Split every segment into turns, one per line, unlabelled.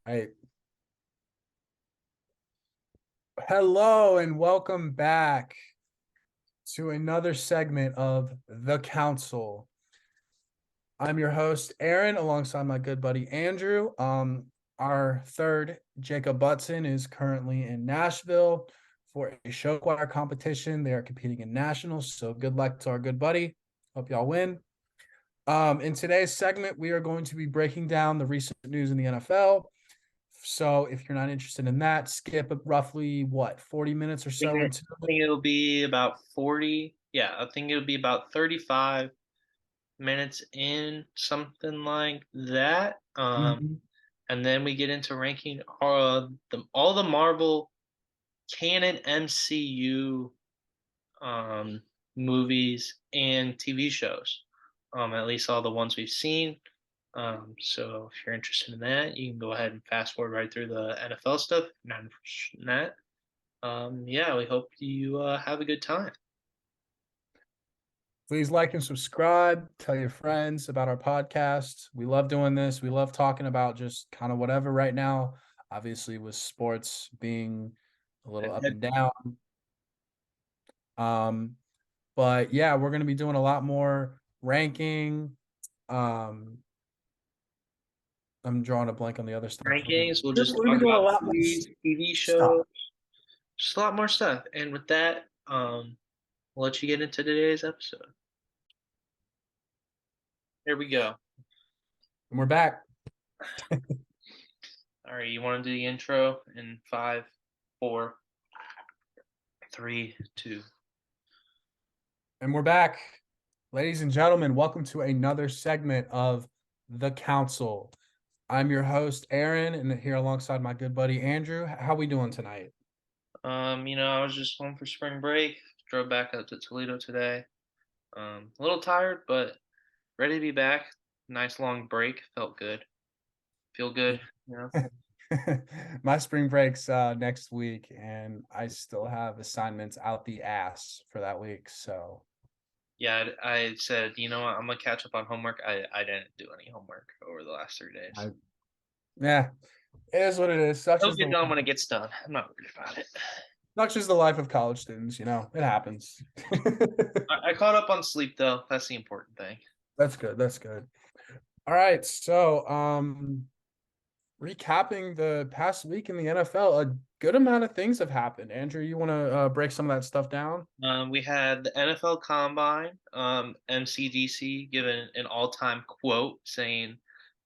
Hey, hello and welcome back to another segment of The Council. I'm your host, Aaron, alongside my good buddy Andrew. Our third, Jacob Butson, is currently in Nashville for a show choir competition. They are competing in nationals, so good luck to our good buddy. Hope y'all win. In today's segment, we are going to be breaking down the recent news in the NFL. So if you're not interested in that, skip roughly 40 minutes or so into
I
it.
think it'll be about 40. Yeah, I think it'll be about 35 minutes in, something like that.
Mhm.
And then we get into ranking all the Marvel canon MCU um movies and TV shows. At least all the ones we've seen. So if you're interested in that, you can go ahead and fast forward right through the NFL stuff. If you're not interested in that. Yeah, we hope you have a good time.
Please like and subscribe. Tell your friends about our podcast. We love doing this. We love talking about just kind of whatever right now. Obviously, with sports being a little up and down. Um, but yeah, we're going to be doing a lot more ranking. Um, I'm drawing a blank on the other stuff.
Rankings. We'll
We're
just
going to
talk
be doing a
about
lot more
movies, TV
stuff.
shows, just a lot more stuff. And with that, we'll let you get into today's episode. Here we go.
And we're back.
All right, you want to do the intro in five, four, three, two.
And we're back. Ladies and gentlemen, welcome to another segment of The Council. I'm your host, Aaron, and here alongside my good buddy Andrew. How we doing tonight?
I was just home for spring break. Drove back up to Toledo today. A little tired, but ready to be back. Nice long break. Felt good. Feel good. You know.
My spring break's next week, and I still have assignments out the ass for that week. So
Yeah, I said, you know what, I'm gonna catch up on homework. I didn't do any homework over the last 3 days.
I, yeah, it is what it is.
It'll get done when it gets done. I'm not worried about it.
Such is the life of college students. It happens.
I caught up on sleep though. That's the important thing.
That's good. That's good. All right. So, recapping the past week in the NFL, a good amount of things have happened. Andrew, you want to break some of that stuff down?
We had the NFL Combine, MCDC given an all-time quote saying,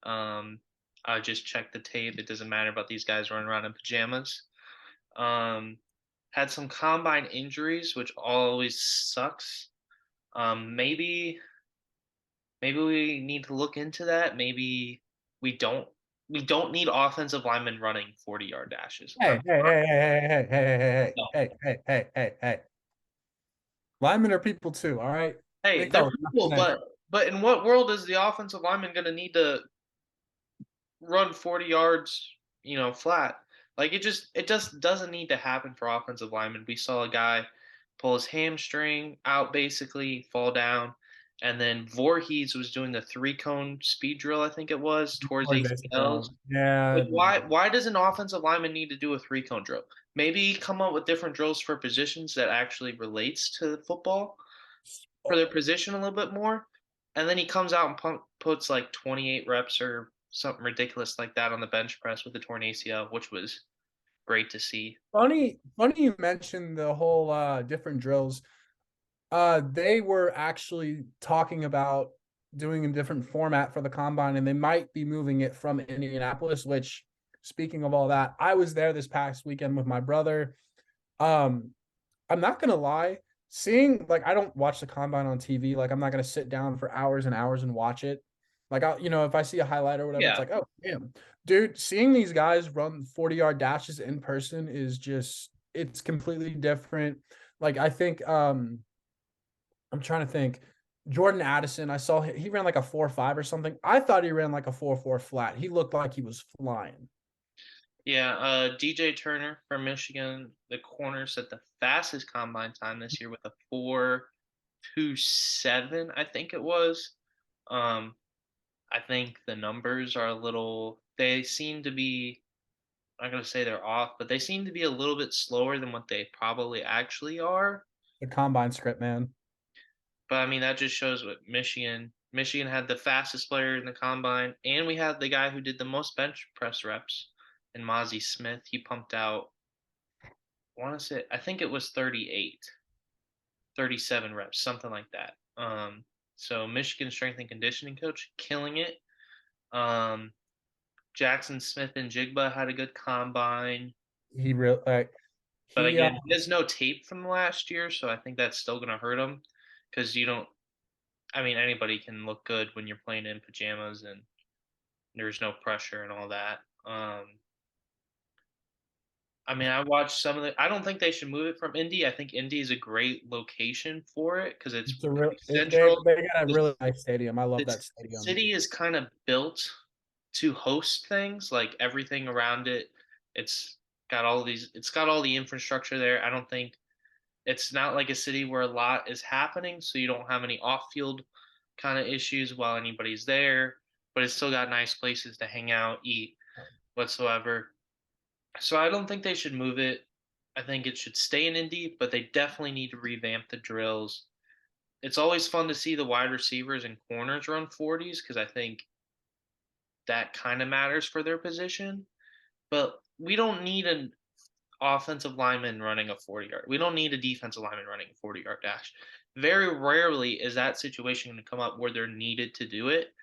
"I just checked the tape. It doesn't matter about these guys running around in pajamas." Um, had some combine injuries, which always sucks. Maybe we need to look into that. Maybe we don't we don't need offensive linemen running 40-yard dashes.
Hey, hey, hey, hey, hey, hey,
No.
hey, hey, hey, hey, hey, hey. Linemen are people too, all right?
Hey,
Think I
they're
was not
people,
gonna.
but in what world is the offensive lineman going to need to run 40 yards, flat? Like it just doesn't need to happen for offensive linemen. We saw a guy pull his hamstring out basically, fall down, and then Voorhees was doing the three cone speed drill, I think it was, towards ACLs.
Yeah,
Like why does an offensive lineman need to do a three cone drill? Maybe come up with different drills for positions that actually relates to football for their position a little bit more. And then he comes out and puts like 28 reps or something ridiculous like that on the bench press with the torn ACL, which was great to see.
funny you mentioned the whole different drills. They were actually talking about doing a different format for the combine, and they might be moving it from Indianapolis, which speaking of all that, I was there this past weekend with my brother. Um, I'm not gonna lie, seeing like I don't watch the combine on TV. Like I'm not gonna sit down for hours and hours and watch it. Like if I see a highlight or whatever, it's
Yeah.
like, oh damn, dude, seeing these guys run 40-yard dashes in person is just it's completely different. Like I think I'm trying to think. Jordan Addison, I saw he ran like a 4.5 or something. I thought he ran like a 4.4 flat. He looked like he was flying.
Yeah, DJ Turner from Michigan, the corner set the fastest combine time this year with a 4.27, I think it was. Um, I think the numbers are a little, they seem to be. I'm not gonna say they're off, but they seem to be a little bit slower than what they probably actually are.
The combine script, man.
But I mean, that just shows what Michigan had the fastest player in the combine, and we had the guy who did the most bench press reps in Mozzie Smith. He pumped out, I want to say, I think it was 38, 37 reps, something like that. So Michigan strength and conditioning coach killing it. Um, Jackson Smith and Jigba had a good combine.
He real
But
he
again, he has no tape from the last year, so I think that's still going to hurt him because you don't. I mean, anybody can look good when you're playing in pajamas and there's no pressure and all that. I mean, I watched some of the. I don't think they should move it from Indy. I think Indy is a great location for it because it's
it's a real
pretty
they
central.
they got a
The,
really nice stadium. I love
the
that stadium.
city is kind of built to host things, like everything around it. It's got all these. It's got all the infrastructure there. I don't think it's not like a city where a lot is happening, so you don't have any off-field kind of issues while anybody's there, but it's still got nice places to hang out, eat, whatsoever. So I don't think they should move it. I think it should stay in Indy, but they definitely need to revamp the drills. It's always fun to see the wide receivers and corners run 40s because I think that kind of matters for their position. But we don't need an offensive lineman running a 40-yard. We don't need a defensive lineman running a 40-yard dash. Very rarely is that situation going to come up where they're needed to do it.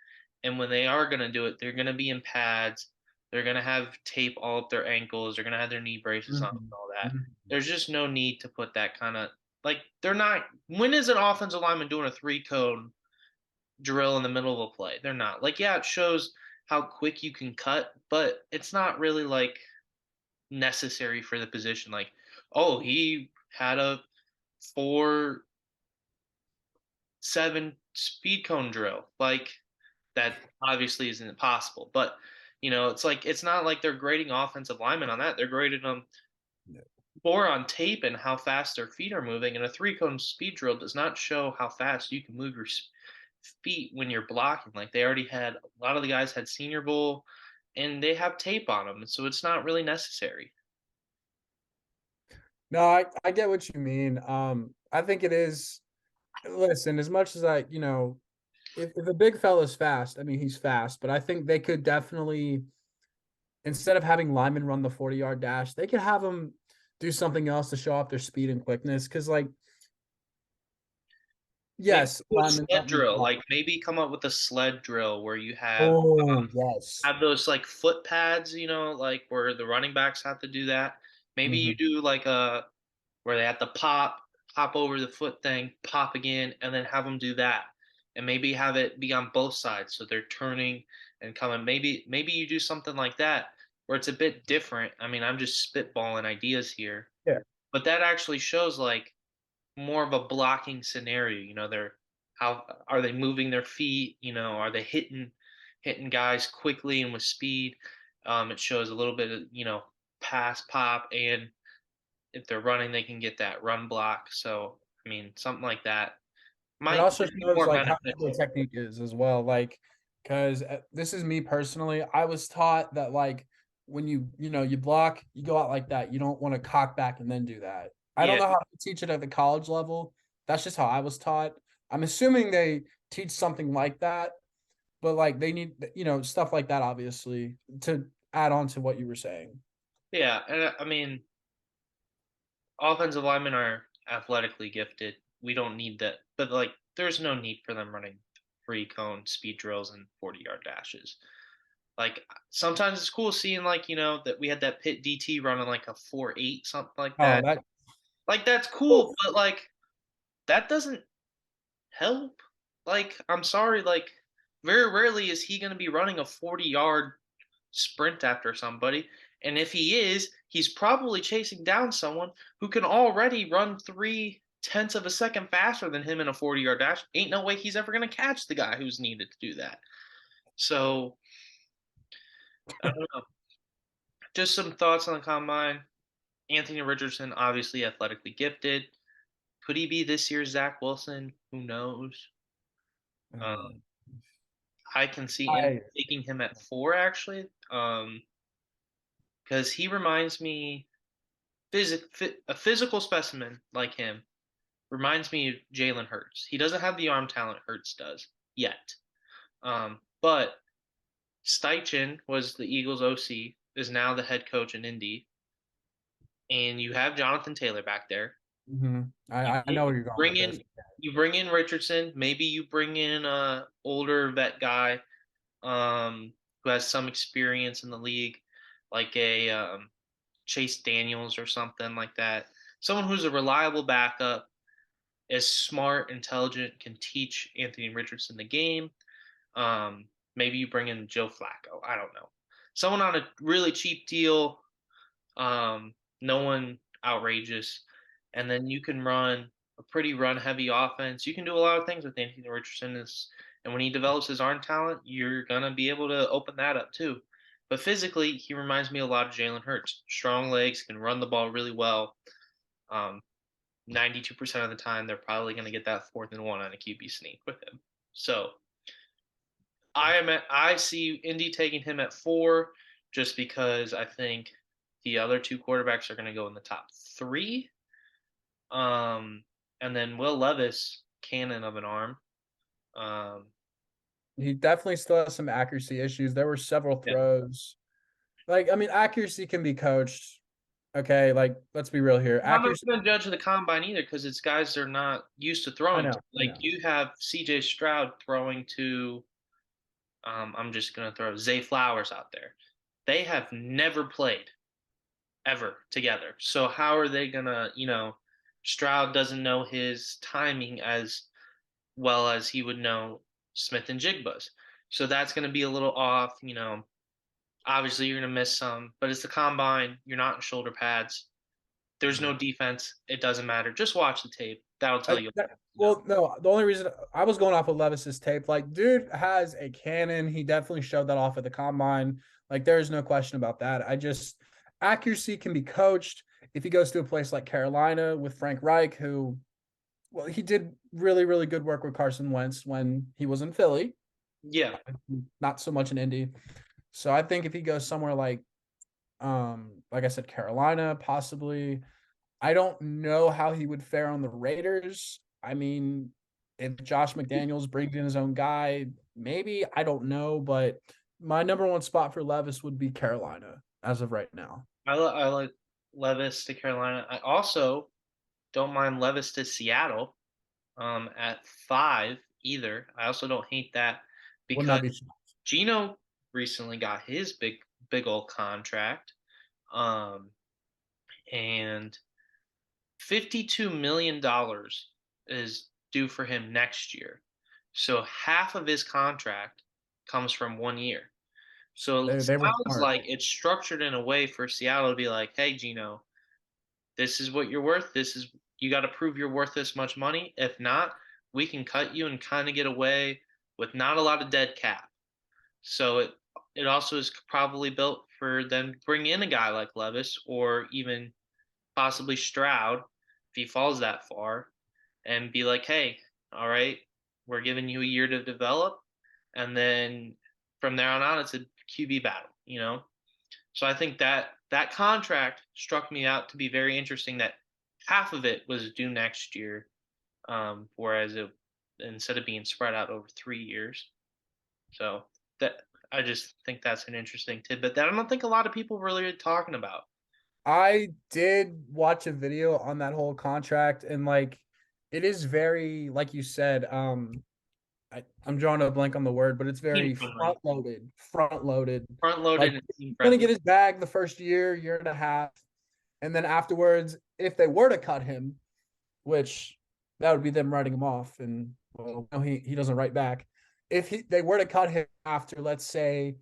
And when they are going to do it, they're going to be in pads. They're going to have tape all up their ankles. They're going to have their knee braces on and
Mhm.
all that.
Mhm.
There's just no need to put that kind of like they're not. When is an offensive lineman doing a 3 cone drill in the middle of a play? They're not. Like, yeah, it shows how quick you can cut, but it's not really like necessary for the position. Like, oh, he had a 4-7 speed cone drill. Like, that obviously isn't possible. But it's like it's not like they're grading offensive linemen on that. They're grading them
Yeah.
more on tape and how fast their feet are moving. And a 3 cone speed drill does not show how fast you can move your feet when you're blocking. Like they already had a lot of the guys had Senior Bowl, and they have tape on them, so it's not really necessary.
No, I get what you mean. I think it is. Listen, as much as if a big fella's fast, I mean he's fast, but I think they could definitely, instead of having linemen run the 40-yard dash, they could have them do something else to show off their speed and quickness. Because
Maybe
yes,
do a
linemen
sled
don't need
drill.
block.
Like maybe come up with a sled drill where you
Oh yes.
have those like foot pads, like where the running backs have to do that. Maybe you
Mhm.
do like a where they have to hop over the foot thing, pop again, and then have them do that. And maybe have it be on both sides so they're turning and coming. Maybe you do something like that where it's a bit different. I mean, I'm just spitballing ideas here,
Yeah.
but that actually shows like more of a blocking scenario. They're how are they moving their feet? Are they hitting guys quickly and with speed? It shows a little bit of pass pop, and if they're running, they can get that run block. So I mean, something like that
It
might
also
be
shows
more
like how good their
beneficial.
technique is as well. Like, because this is me personally. I was taught that when you block, you go out like that. You don't want to cock back and then do that. I don't
Yeah,
know how to teach it at the college level. That's just how I was taught. I'm assuming they teach something like that, but like they need stuff like that obviously to add on to what you were saying.
yeah, and I mean, offensive linemen are athletically gifted. We don't need that, but like, there's no need for them running 3 cone speed drills and 40-yard dashes. Like sometimes it's cool seeing like that we had that pit DT running like a 4.8 something like
Oh,
that.
that.
Like that's cool, but like that doesn't help. Like I'm sorry, like very rarely is he going to be running a 40-yard sprint after somebody. And if he is, he's probably chasing down someone who can already run 3/10 of a second faster than him in a 40-yard dash. Ain't no way he's ever going to catch the guy who's needed to do that. So I don't know. Just some thoughts on the combine. Anthony Richardson, obviously athletically gifted. Could he be this year's Zach Wilson? Who knows?
uh,
Um, I can see Indy
I
taking him at 4, actually. because he reminds me a physical specimen like him reminds me of Jalen Hurts. He doesn't have the arm talent Hurts does yet. But Steichen was the Eagles OC, is now the head coach in Indy, and you have Jonathan Taylor back there. You
I know where you're going
bring
with this.
in you bring in Richardson. Maybe you bring in a older vet guy who has some experience in the league, like a Chase Daniels or something like that. Someone who's a reliable backup, is smart, intelligent, can teach Anthony Richardson the game. Maybe you bring in Joe Flacco. I don't know. Someone on a really cheap deal. No one outrageous, and then you can run a pretty run heavy offense. You can do a lot of things with Anthony Richardson. And when he develops his arm talent, you're gonna be able to open that up too. But physically, he reminds me a lot of Jalen Hurts. Strong legs, can run the ball really well. 92% of the time, they're probably going to get that 4th and 1 on a QB sneak with him. So I see Indy taking him at 4 just because I think the other two quarterbacks are going to go in the top 3. And then Will Levis, cannon of an arm.
He definitely still has some accuracy issues. There were several
Yeah.
throws. Like, I mean, accuracy can be coached. Okay, like let's be real here.
I'm not
Accuracy.
going to judge the combine either because it's guys they're not used to
I
throwing
know,
to.
I
Like
know.
you have CJ Stroud throwing to, I'm just going to throw Zay Flowers out there. They have never played ever together. So how are they gonna, Stroud doesn't know his timing as well as he would know Smith and Jigba's. So that's gonna be a little off. Obviously you're gonna miss some, but it's the combine. You're not in shoulder pads. There's no defense. It doesn't matter. Just watch the tape. That'll tell you.
Well, no, the only reason I was going off of Levis's tape, like, dude has a cannon. He definitely showed that off at the combine. Like, there's no question about that. Accuracy can be coached. If he goes to a place like Carolina with Frank Reich, who, well, he did really, really good work with Carson Wentz when he was in Philly,
Yeah.
not so much in Indy. So I think if he goes somewhere like I said, Carolina, possibly. I don't know how he would fare on the Raiders. I mean, if Josh McDaniels brings in his own guy, maybe. I don't know, but my number one spot for Levis would be Carolina as of right now.
I like Levis to Carolina. I also don't mind Levis to Seattle at 5 either. I also don't hate that
Would
because
not be.
Gino recently got his big old contract, um, and $52 million is due for him next year. So half of his contract comes from 1 year. So it
They were
sounds
smart.
like it's structured in a way for Seattle to be like, "Hey, Gino, this is what you're worth. This is you got to prove you're worth this much money. If not, we can cut you and kind of get away with not a lot of dead cap." So it also is probably built for them to bring in a guy like Levis or even possibly Stroud if he falls that far and be like, "Hey, all right, we're giving you a year to develop, and then from there on out, it's a QB battle." So I think that contract struck me out to be very interesting. That half of it was due next year, whereas it instead of being spread out over 3 years. So that I just think that's an interesting tidbit that I don't think a lot of people really are talking about.
I did watch a video on that whole contract, and like, it is very, like you said, I'm drawing a blank on the word, but it's
Team
very
friendly,
front loaded.
front
Like,
loaded, and team
he's gonna
friendly.
get his bag the first year and a half, and then afterwards, if they were to cut him, which that would be them writing him off, and well, no, he doesn't write back. If they were to cut him after, let's say,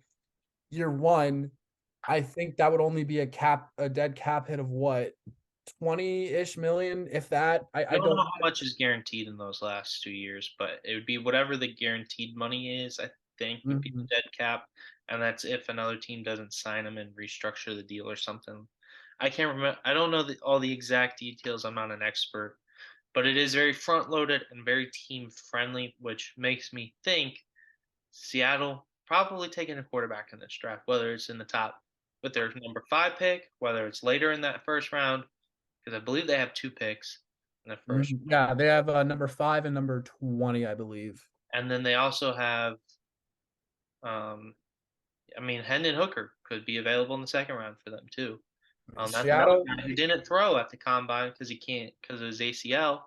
year one, I think that would only be a dead cap hit of what, 20-ish million, if that.
I
I
don't know
don't.
how much is guaranteed in those last 2 years, but it would be whatever the guaranteed money is. I think would be
Mhm.
the dead cap, and that's if another team doesn't sign him and restructure the deal or something. I can't remember. I don't know all the exact details. I'm not an expert, but it is very front loaded and very team friendly, which makes me think Seattle probably taking a quarterback in this draft, whether it's in the top, with their number 5 pick, whether it's later in that first round, because I believe they have 2 picks in the first.
Yeah, they have number 5 and number 20, I believe.
And then they also have, um, I mean, Hendon Hooker could be available in the second round for them too. That's another
Seattle,
guy who didn't throw at the combine because he can't because of his ACL.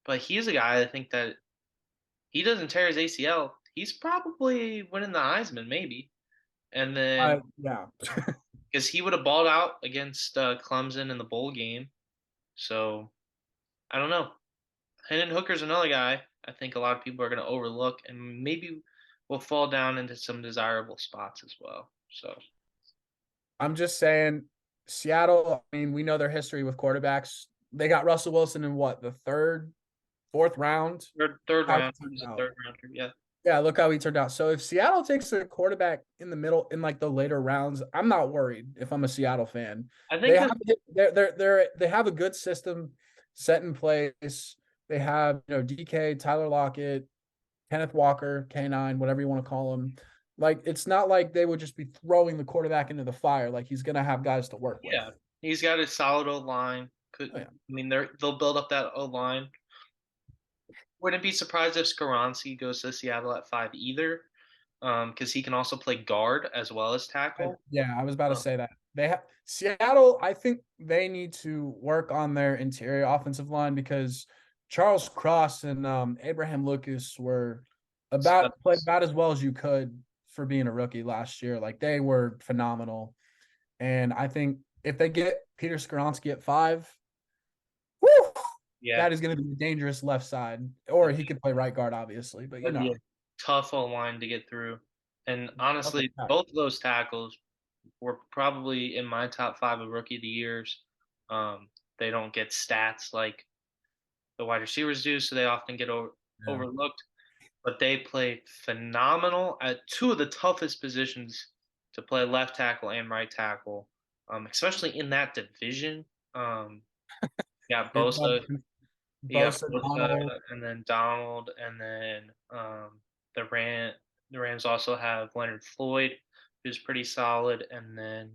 But he's a guy I think that he doesn't tear his ACL, he's probably winning the Heisman maybe. And then
yeah.
because he would have balled out against Clemson in the bowl game, so I don't know. Hendon Hooker's another guy I think a lot of people are going to overlook, and maybe will fall down into some desirable spots as well. So
I'm just saying, Seattle, I mean, we know their history with quarterbacks. They got Russell Wilson in what, the third, fourth round?
third
How he
round,
turned
he's a
out.
third rounder, yeah.
Yeah, look how he turned out. So if Seattle takes a quarterback in the middle in like the later rounds, I'm not worried if I'm a Seattle fan.
I
They
think
have
that
they have a good system set in place. They have, DK, Tyler Lockett, Kenneth Walker, K9, whatever you want to call him. Like it's not like they would just be throwing the quarterback into the fire. Like he's gonna have guys to work with.
yeah, he's got a solid O line. Could
Oh, yeah.
I mean they'll build up that O line. Wouldn't be surprised if Skaronski goes to Seattle at 5 either, because he can also play guard as well as tackle.
Yeah, I was about to
Um,
say that. They have Seattle, I think they need to work on their interior offensive line because Charles Cross and Abraham Lucas were played
studs.
about as well as you could for being a rookie last year. Like they were phenomenal. And I think if they get Peter Skoronsky at 5, whew,
Yeah,
that is going to be a dangerous left side. Or he could play right guard, obviously. But
that'd be a tough O line to get through. And honestly, both of those tackles were probably in my top 5 of rookie of the years. They don't get stats like the wide receivers do, so they often get
yeah.
overlooked. But they play phenomenal at 2 of the toughest positions to play left tackle and right tackle, especially in that division. Um, you got
Yeah,
Bosa, you got
Bosa,
Bosa,
Donald,
and then Donald, and then the Ram the Rams also have Leonard Floyd, who's pretty solid, and then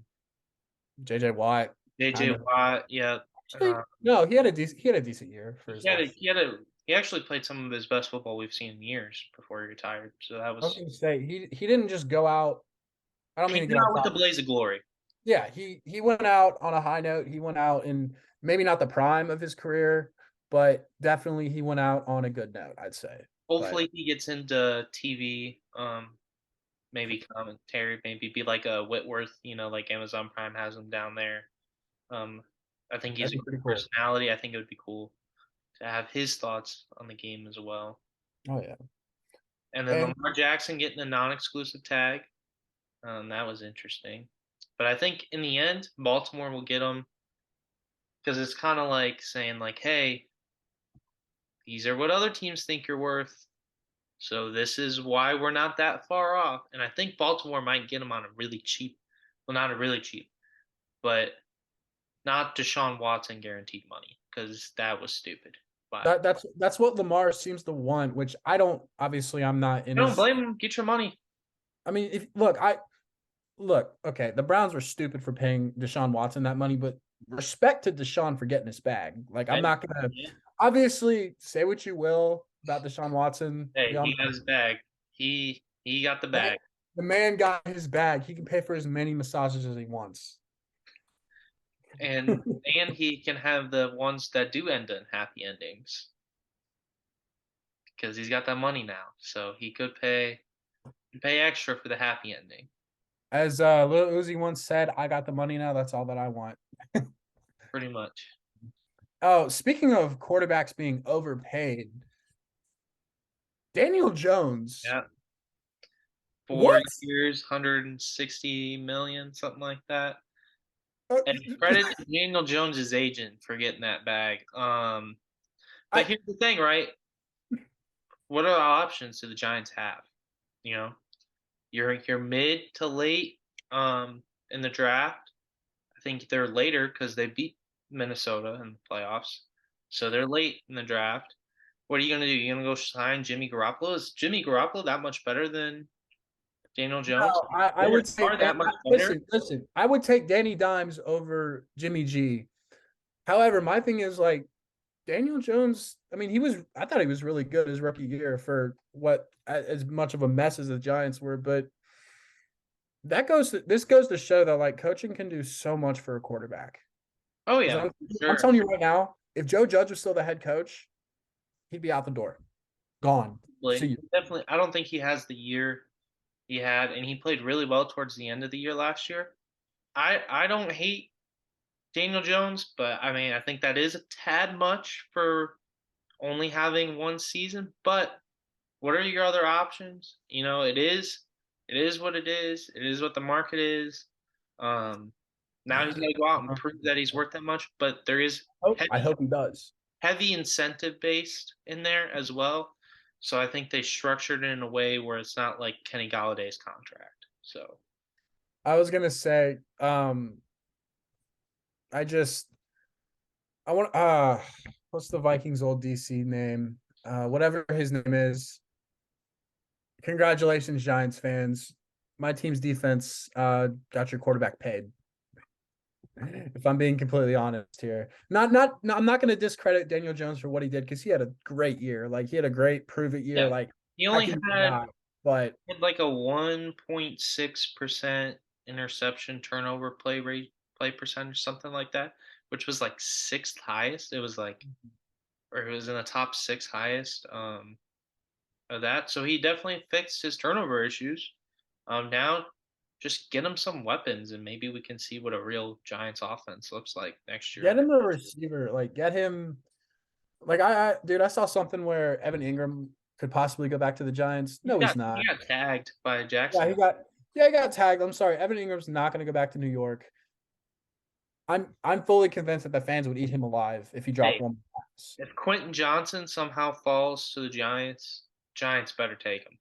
JJ Watt,
JJ
kind of.
Watt. Yeah,
Actually, no, he had a decent year for his last.
he actually played some of his best football we've seen in years before he retired. So that
I was
was
going to say he didn't just go out. I don't
he
mean to
went
get off
out with a
topic.
blaze of glory.
Yeah, he went out on a high note. He went out in maybe not the prime of his career, but definitely he went out on a good note, I'd say. But
Hopefully he gets into TV, maybe commentary, maybe be like a Whitworth, like Amazon Prime has him down there. Um, I think he's
that'd
a
be
great
pretty cool.
personality. I think it would be cool to have his thoughts on the game as well.
Oh yeah.
And then
And
Lamar Jackson getting a non-exclusive tag, that was interesting. But I think in the end, Baltimore will get him because it's kind of like saying like, "Hey, these are what other teams think you're worth. So this is why we're not that far off." And I think Baltimore might get him on a really cheap, well, not a really cheap, but not Deshaun Watson guaranteed money because that was stupid. But
that's what Lamar seems to want, which I don't. Obviously, I'm not in
I don't
his.
blame him. Get your money.
I mean, if look, okay, the Browns were stupid for paying Deshaun Watson that money, but respect to Deshaun for getting his bag. Like, I'm
And
not gonna
yeah,
obviously say what you will about Deshaun Watson. We
hey,
all
he got
know
his bag. He got the
the
bag,
man got his bag. He can pay for as many massages as he wants.
and he can have the ones that do end in happy endings because he's got that money now. So he could pay extra for the happy ending,
As Lil Uzi once said, "I got the money now. That's all that I want."
pretty much.
Oh, speaking of quarterbacks being overpaid, Daniel Jones.
Yeah, four
What?
years, 160 million, something like that.
Uh,
And credit to Daniel Jones's agent for getting that bag. But
I
here's the thing, right? What are the options do the Giants have? You know, you're mid to late in the draft. I think they're later because they beat Minnesota in the playoffs. So they're late in the draft. What are you gonna do? You gonna go sign Jimmy Garoppolo? Is Jimmy Garoppolo that much better than Daniel Jones.
No, I
They
would say
are that much better.
listen. I would take Danny Dimes over Jimmy G. However, my thing is like Daniel Jones. I mean, I thought he was really good his rookie year for what as much of a mess as the Giants were. But this goes to show that like coaching can do so much for a quarterback.
Oh
'Cause
yeah,
I'm
sure.
telling you right now, if Joe Judge was still the head coach, he'd be out the door, gone. See
Like,
you.
definitely, I don't think he has the year he had, and he played really well towards the end of the year last year. I don't hate Daniel Jones, but I mean, I think that is a tad much for only having one season. But what are your other options? It is what it is. It is what the market is. Um, Now he's got to go out and prove that he's worth that much. But there is
I
heavy
hope he does.
heavy incentive based in there as well. So I think they structured it in a way where it's not like Kenny Galladay's contract. So
I was gonna say, I just I want what's the Vikings old DC name? Whatever his name is. Congratulations, Giants fans. My team's defense got your quarterback paid. If I'm being completely honest here. I'm not gonna discredit Daniel Jones for what he did because he had a great year. Like he had a great prove it year.
yeah,
Like
he
I
only
can
had
not, but
had like a 1.6% interception turnover play percentage, something like that, which was like sixth highest. It was like, or it was in the top six highest of that. So he definitely fixed his turnover issues. Now just get him some weapons, and maybe we can see what a real Giants offense looks like next year.
get him a receiver. Like get him. Like dude, I saw something where Evan Ingram could possibly go back to the Giants.
He
No, he's
got he
not.
got tagged by
Yeah,
Jackson.
he got tagged. I'm sorry. Evan Ingram's not going to go back to New York. I'm fully convinced that the fans would eat him alive if he dropped
Hey,
one pass.
if Quentin Johnson somehow falls to the Giants, Giants better take him.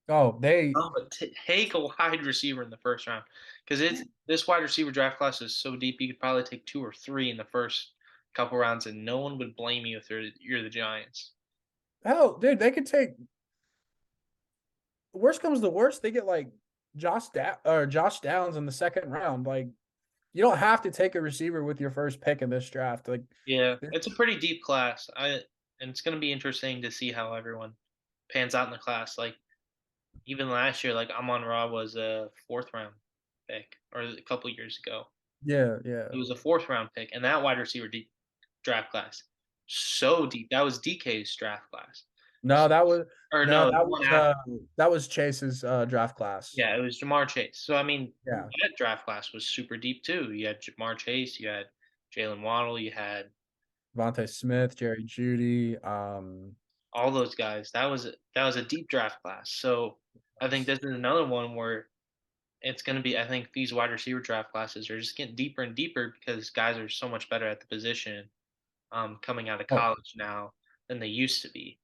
Oh, they
Oh, but take a wide receiver in the first round because it's this wide receiver draft class is so deep. You could probably take two or three in the first couple rounds, and no one would blame you if you're the Giants.
hell, dude, they could take worst comes to worst, they get like Josh Downs in the second round. Like you don't have to take a receiver with your first pick in this draft. Like
Yeah, it's a pretty deep class. And it's going to be interesting to see how everyone pans out in the class. Like even last year, like Amon Ra was a fourth round pick, or a couple years ago,
yeah, yeah.
he was a fourth round pick, and that wide receiver deep draft class so deep. That was DK's draft class.
No, that was
Or
no,
no, the one after.
that was Chase's draft class.
Yeah, it was Jamar Chase. So I mean,
Yeah.
that draft class was super deep too. You had Jamar Chase, you had Jalen Waddle, you had
Devontae Smith, Jerry Judy,
all those guys. That was a deep draft class. So I think this is another one where it's going to be. I think these wide receiver draft classes are just getting deeper and deeper because guys are so much better at the position coming out of
oh,
college now than they used to be.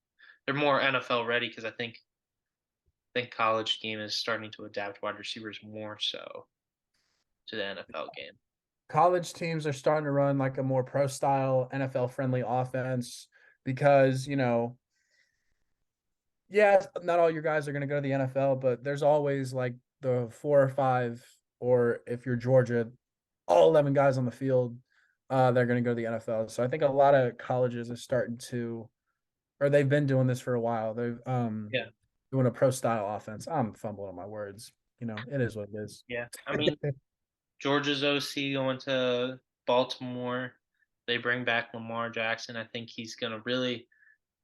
They're more NFL ready because I think college game is starting to adapt wide receivers more so to the NFL game.
college teams are starting to run like a more pro style NFL friendly offense because, yeah, not all your guys are going to go to the NFL, but there's always like the four or five, or if you're Georgia, all 11 guys on the field, they're going to go to the NFL. So I think a lot of colleges are starting to, or they've been doing this for a while. They've
Yeah,
doing a pro style offense. I'm fumbling on my words. It is what it is.
yeah. I mean, Georgia's OC going to Baltimore. They bring back Lamar Jackson. I think he's going to really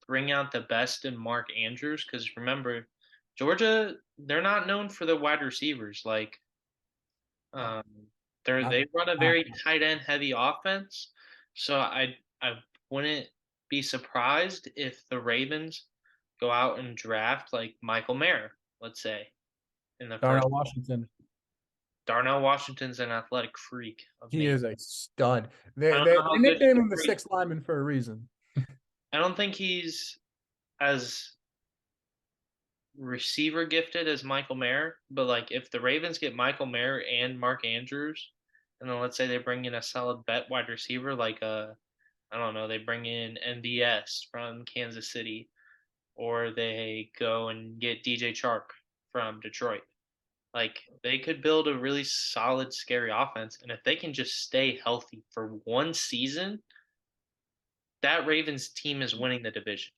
bring out the best in Mark Andrews because remember, Georgia, they're not known for the wide receivers. Like, um, they
I'm,
run a
I'm
very tight end heavy offense. So I wouldn't be surprised if the Ravens go out and draft like Michael Mayer, let's say, in the first.
Darnell Washington.
Darnell Washington's an athletic freak of
He
nature.
is a stud.
I
They,
don't
they,
know
they
how good
nicknamed
he's
him the
great.
sixth lineman for a reason.
I don't think he's as receiver gifted as Michael Mayer, but like if the Ravens get Michael Mayer and Mark Andrews, and then let's say they bring in a solid bet wide receiver like I don't know, they bring in MVS from Kansas City, or they go and get DJ Chark from Detroit. Like they could build a really solid, scary offense, and if they can just stay healthy for one season, that Ravens team is winning the division.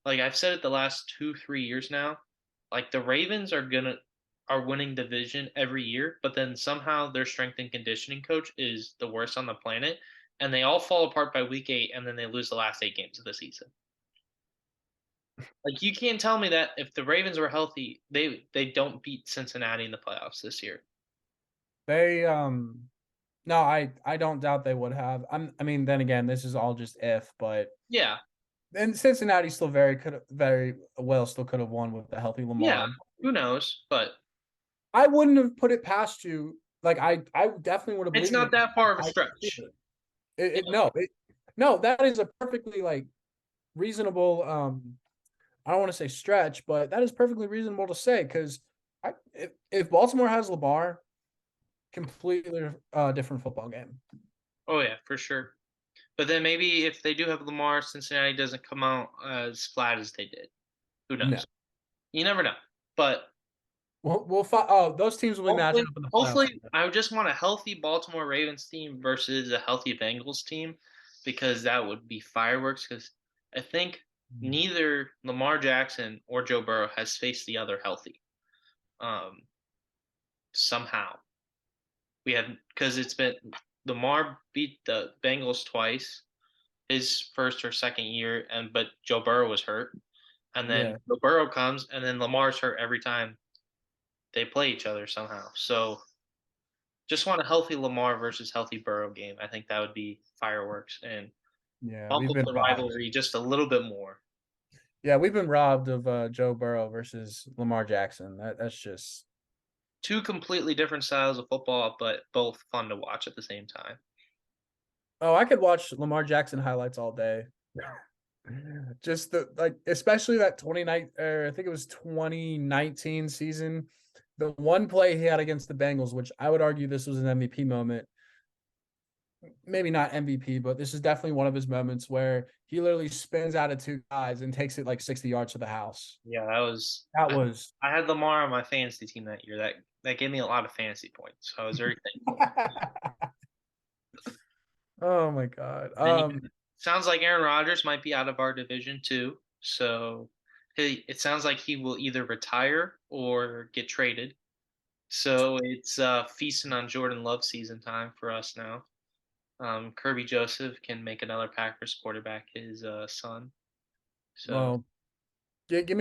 Like I've said it the last 2, 3 years now. Like the Ravens are winning division every year, but then somehow their strength and conditioning coach is the worst on the planet, and they all fall apart by week 8, and then they lose the last 8 games of the season. Like you can't tell me that if the Ravens were healthy, they don't beat Cincinnati in the playoffs this year.
They no, I don't doubt they would have. I mean, then again, this is all just if, but
Yeah,
and Cincinnati still very well still could have won with the healthy
yeah.
Lamar.
Who knows? But
I wouldn't have put it past you. Like I definitely would have
it's
believed
not
it.
that far of a
I
stretch.
it,
Yeah.
it no it, no that is a perfectly like reasonable. I don't want to say stretch, but that is perfectly reasonable to say because if Baltimore has Lamar, completely different football game.
Oh yeah, for sure. But then maybe if they do have Lamar, Cincinnati doesn't come out as flat as they did. Who
No,
knows? You never know. But
we'll find. Oh, those teams will be matching
hopefully,
up in the playoffs.
hopefully, I just want a healthy Baltimore Ravens team versus a healthy Bengals team because that would be fireworks. Because I think neither Lamar Jackson or Joe Burrow has faced the other healthy. Um, somehow we have because it's been Lamar beat the Bengals twice his first or second year, and but Joe Burrow was hurt, and then
Yeah,
Joe Burrow comes, and then Lamar's hurt every time they play each other somehow. So just want a healthy Lamar versus healthy Burrow game. I think that would be fireworks and
yeah,
bump
we've
up
been
the
robbed.
rivalry just a little bit more.
Yeah, we've been robbed of Joe Burrow versus Lamar Jackson. That's just.
Two completely different styles of football, but both fun to watch at the same time.
Oh, I could watch Lamar Jackson highlights all day. Just the like, especially that 29, or I think it was 2019 season. The one play he had against the Bengals, which I would argue this was an MVP moment. Maybe not MVP, but this is definitely one of his moments where he literally spins out of two guys and takes it like 60 yards to the house.
Yeah, that was.
That
I,
was.
I had Lamar on my fantasy team that year. That gave me a lot of fantasy points. So I was very thankful.
Oh my god.
Then sounds like Aaron Rodgers might be out of our division too. So it sounds like he will either retire or get traded. So it's feasting on Jordan Love season time for us now. Kirby Joseph can make another Packers quarterback his son. So
Well, give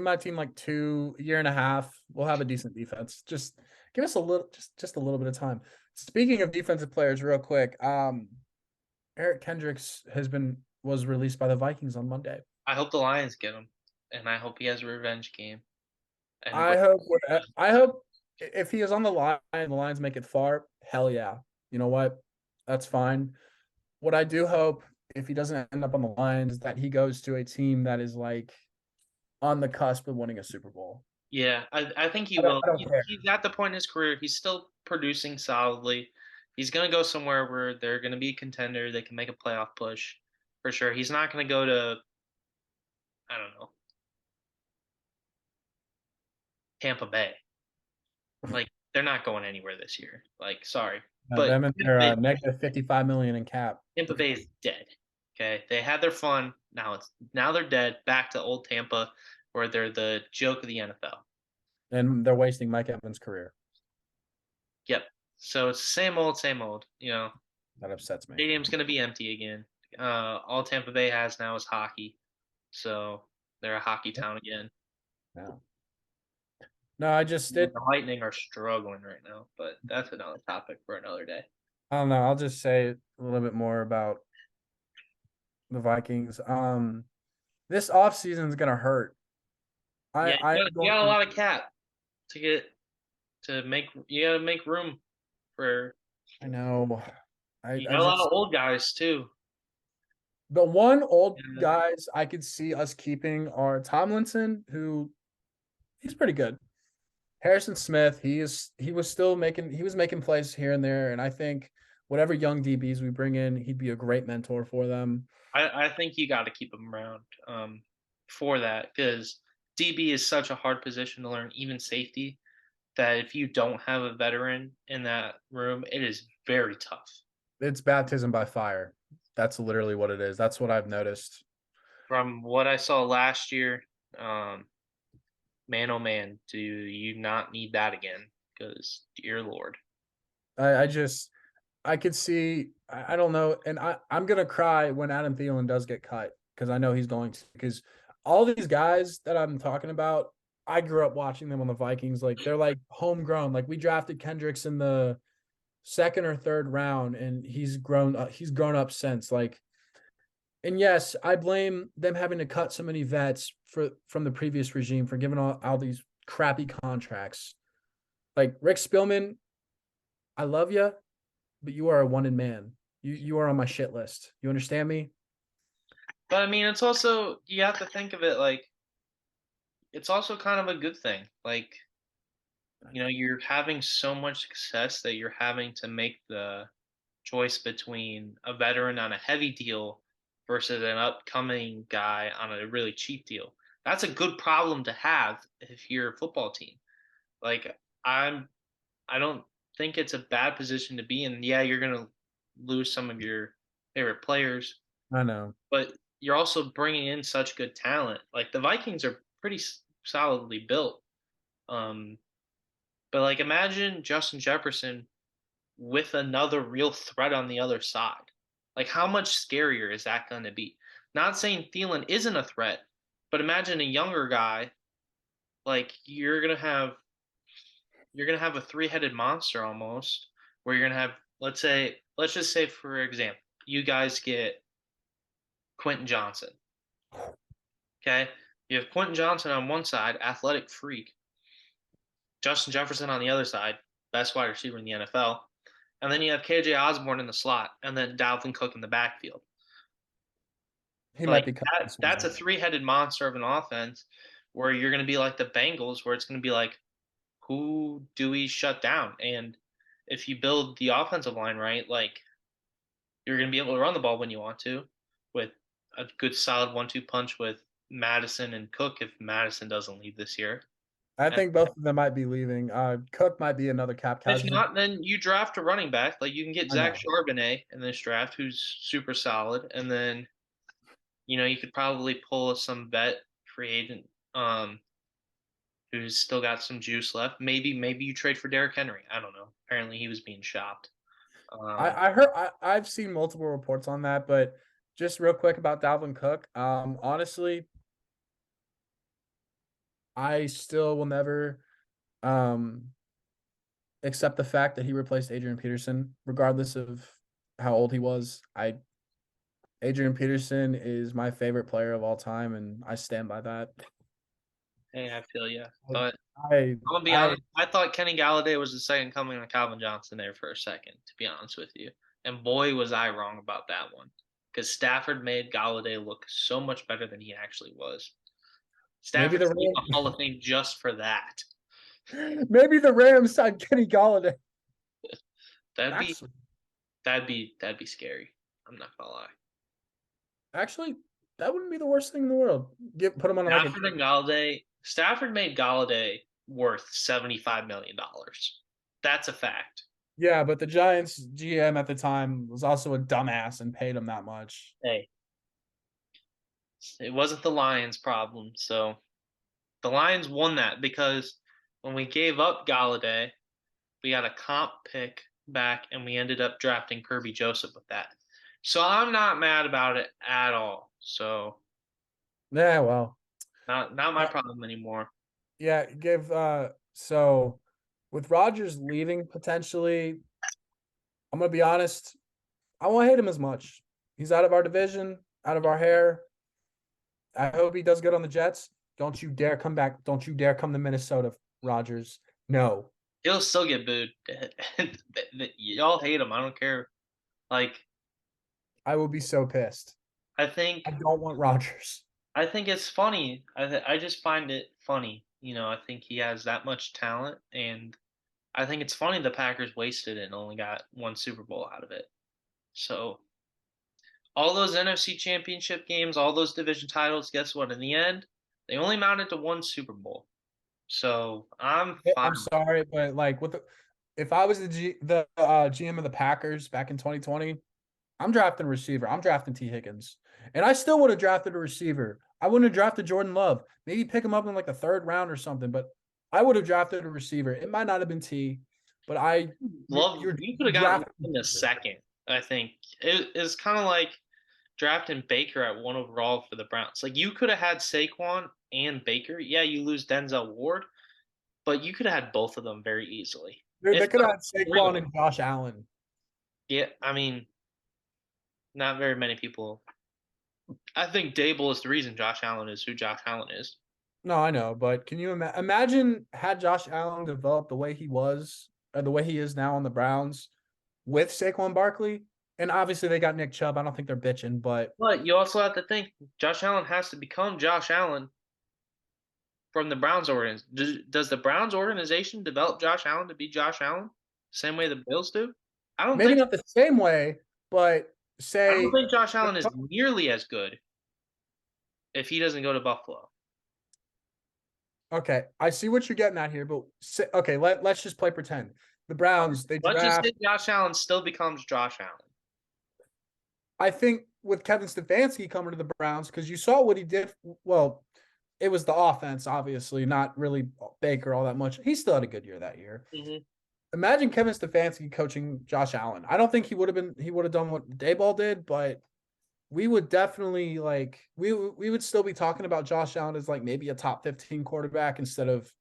my team like year and a half. We'll have a decent defense. Just give us a little, just a little bit of time. Speaking of defensive players, real quick, Eric Kendricks was released by the Vikings on Monday.
I hope the Lions get him, and I hope he has a revenge game. And
I hope if he is on the line, the Lions make it far. Hell yeah, you know what? That's fine. What I do hope if he doesn't end up on the Lions, that he goes to a team that is like on the cusp of winning a Super Bowl.
yeah, I think he will.
I don't care.
He's at the point in his career. He's still producing solidly. He's going to go somewhere where they're going to be a contender. They can make a playoff push for sure. He's not going to go to, I don't know, Tampa Bay. Like, they're not going anywhere this year. Like, sorry. But
Them and their negative 55 million in cap,
Tampa Bay is dead. Okay. They had their fun. Now they're dead. Back to old Tampa where they're the joke of the NFL.
and they're wasting Mike Evans' career.
Yep. So it's same old, same old.
That upsets me.
Stadium's going to be empty again. All Tampa Bay has now is hockey. So they're a hockey town again.
Yeah. No, I just
The Lightning are struggling right now, but that's another topic for another day.
I don't know. I'll just say a little bit more about the Vikings. This offseason is gonna hurt.
Yeah,
I am
you
going
got a lot of cap to get to make. You got to make room for.
I know.
You
I
got a lot
just
of old guys too.
the one old
Yeah.
guys I could see us keeping are Tomlinson, who he's pretty good. Harrison Smith, he was making plays here and there, and I think whatever young DBs we bring in, he'd be a great mentor for them.
I think you got to keep him around for that because DB is such a hard position to learn, even safety. that if you don't have a veteran in that room, it is very tough.
It's baptism by fire. That's literally what it is. That's what I've noticed.
From what I saw last year, um, man, oh man, do you not need that again? Because dear Lord,
I just I could see I don't know, and I'm gonna cry when Adam Thielen does get cut because I know he's going to because all these guys that I'm talking about, I grew up watching them on the Vikings. Like they're like homegrown. Like we drafted Kendricks in the second or third round, and he's grown up since. Like, and yes, I blame them having to cut so many vets from the previous regime for giving all these crappy contracts. Like Rick Spielman, I love you, but you are a wanted man. You are on my shit list. You understand me?
but I mean, it's also you have to think of it like it's also kind of a good thing. Like you're having so much success that you're having to make the choice between a veteran on a heavy deal versus an upcoming guy on a really cheap deal. That's a good problem to have if you're a football team. Like I'm I don't think it's a bad position to be in. Yeah, you're going to lose some of your favorite players,
I know.
but you're also bringing in such good talent. Like the Vikings are pretty solidly built. Um but like imagine Justin Jefferson with another real threat on the other side. Like, how much scarier is that going to be? Not saying Thielen isn't a threat, but imagine a younger guy. Like you're gonna have a three-headed monster almost, where you're gonna have let's just say for example, you guys get Quentin Johnson. Okay, you have Quentin Johnson on one side, athletic freak. Justin Jefferson on the other side, best wide receiver in the NFL. And then you have KJ Osborne in the slot, and then Dalvin Cook in the backfield.
He might
Like
be cut
that
this
that's a
season.
three-headed monster of an offense where you're going to be like the Bengals where it's going to be like who do we shut down? And if you build the offensive line right, like you're going to be able to run the ball when you want to with a good solid 1-2 punch with Madison and Cook if Madison doesn't leave this year.
I
And
think both of them might be leaving. Cook might be another cap
if
casualty.
not, then you draft a running back. Like you can get
I
Zach
know.
Charbonnet in this draft, who's super solid, and then you could probably pull some vet free agent who's still got some juice left. Maybe you trade for Derrick Henry. I don't know. Apparently he was being shopped.
I heard I've seen multiple reports on that, but just real quick about Dalvin Cook. Honestly, I still will never um accept the fact that he replaced Adrian Peterson, regardless of how old he was. Adrian Peterson is my favorite player of all time, and I stand by that.
Hey, I feel you. But
I
I'm gonna be
I
honest. I thought Kenny Galladay was the second coming of Calvin Johnson there for a second. To be honest with you, and boy was I wrong about that one. Because Stafford made Galladay look so much better than he actually was.
maybe
Stafford's in the Hall of Fame just for that.
maybe the Rams signed Kenny Galladay.
That'd be
Actually,
that'd be scary. I'm not gonna lie.
actually, that wouldn't be the worst thing in the world. Put him on like a
Stafford made Galladay worth $75 million. That's a fact.
yeah, but the Giants GM at the time was also a dumbass and paid him that much.
Hey, it wasn't the Lions' problem. So the Lions won that because when we gave up Galladay, we got a comp pick back and we ended up drafting Kirby Joseph with that. So I'm not mad about it at all. So
Yeah, well,
not my problem anymore.
yeah, give so with Rodgers leaving potentially, I'm gonna be honest, I won't hate him as much. He's out of our division, out of our hair. I hope he does good on the Jets. Don't you dare come back. Don't you dare come to Minnesota, Rodgers. No.
He'll still get booed. Y'all hate him. I don't care. Like
I will be so pissed.
I
I
think
don't want Rodgers.
I think it's funny. I just find it funny. I think he has that much talent, and I think it's funny the Packers wasted it and only got one Super Bowl out of it. So all those NFC Championship games, all those division titles, guess what? In the end, they only amounted to one Super Bowl. So I'm
I'm
fine.
sorry, but like if I was GM of the Packers back in 2020, I'm drafting a receiver. I'm drafting T. Higgins. And I still would have drafted a receiver. I wouldn't have drafted Jordan Love. Maybe pick him up in like the third round or something, but I would have drafted a receiver. It might not have been T, but
Love,
you're
you could have gotten
drafting a
in the
receiver.
second. I think it's kind of like drafting Baker at 1 overall for the Browns. Like you could have had Saquon and Baker. Yeah, you lose Denzel Ward, but you could have had both of them very easily.
They
If
could have
not
had
three of
Saquon
them.
and Josh Allen.
Yeah, I mean, not very many people. I think Dable is the reason Josh Allen is who Josh Allen is.
No, I know, but can you imagine had Josh Allen developed the way he was or the way he is now on the Browns with Saquon Barkley? And obviously they got Nick Chubb. I don't think they're bitching, but
But you also have to think Josh Allen has to become Josh Allen from the Browns organization. Does the Browns organization develop Josh Allen to be Josh Allen? Same way the Bills do? I don't
maybe
think
not the same way, but
I don't
say
think Josh Allen is nearly as good if he doesn't go to Buffalo.
okay, I see what you're getting at here, but say, okay, let's just play pretend. The Browns, they
Let's just
draft.
say Josh Allen still becomes Josh Allen.
I think with Kevin Stefanski coming to the Browns, because you saw what he did. Well, it was the offense, obviously, not really Baker all that much. He still had a good year that year.
Hmm.
Imagine Kevin Stefanski coaching Josh Allen. I don't think he would have done what Dayball did, but we would definitely we would still be talking about Josh Allen as like maybe a top 15 quarterback instead of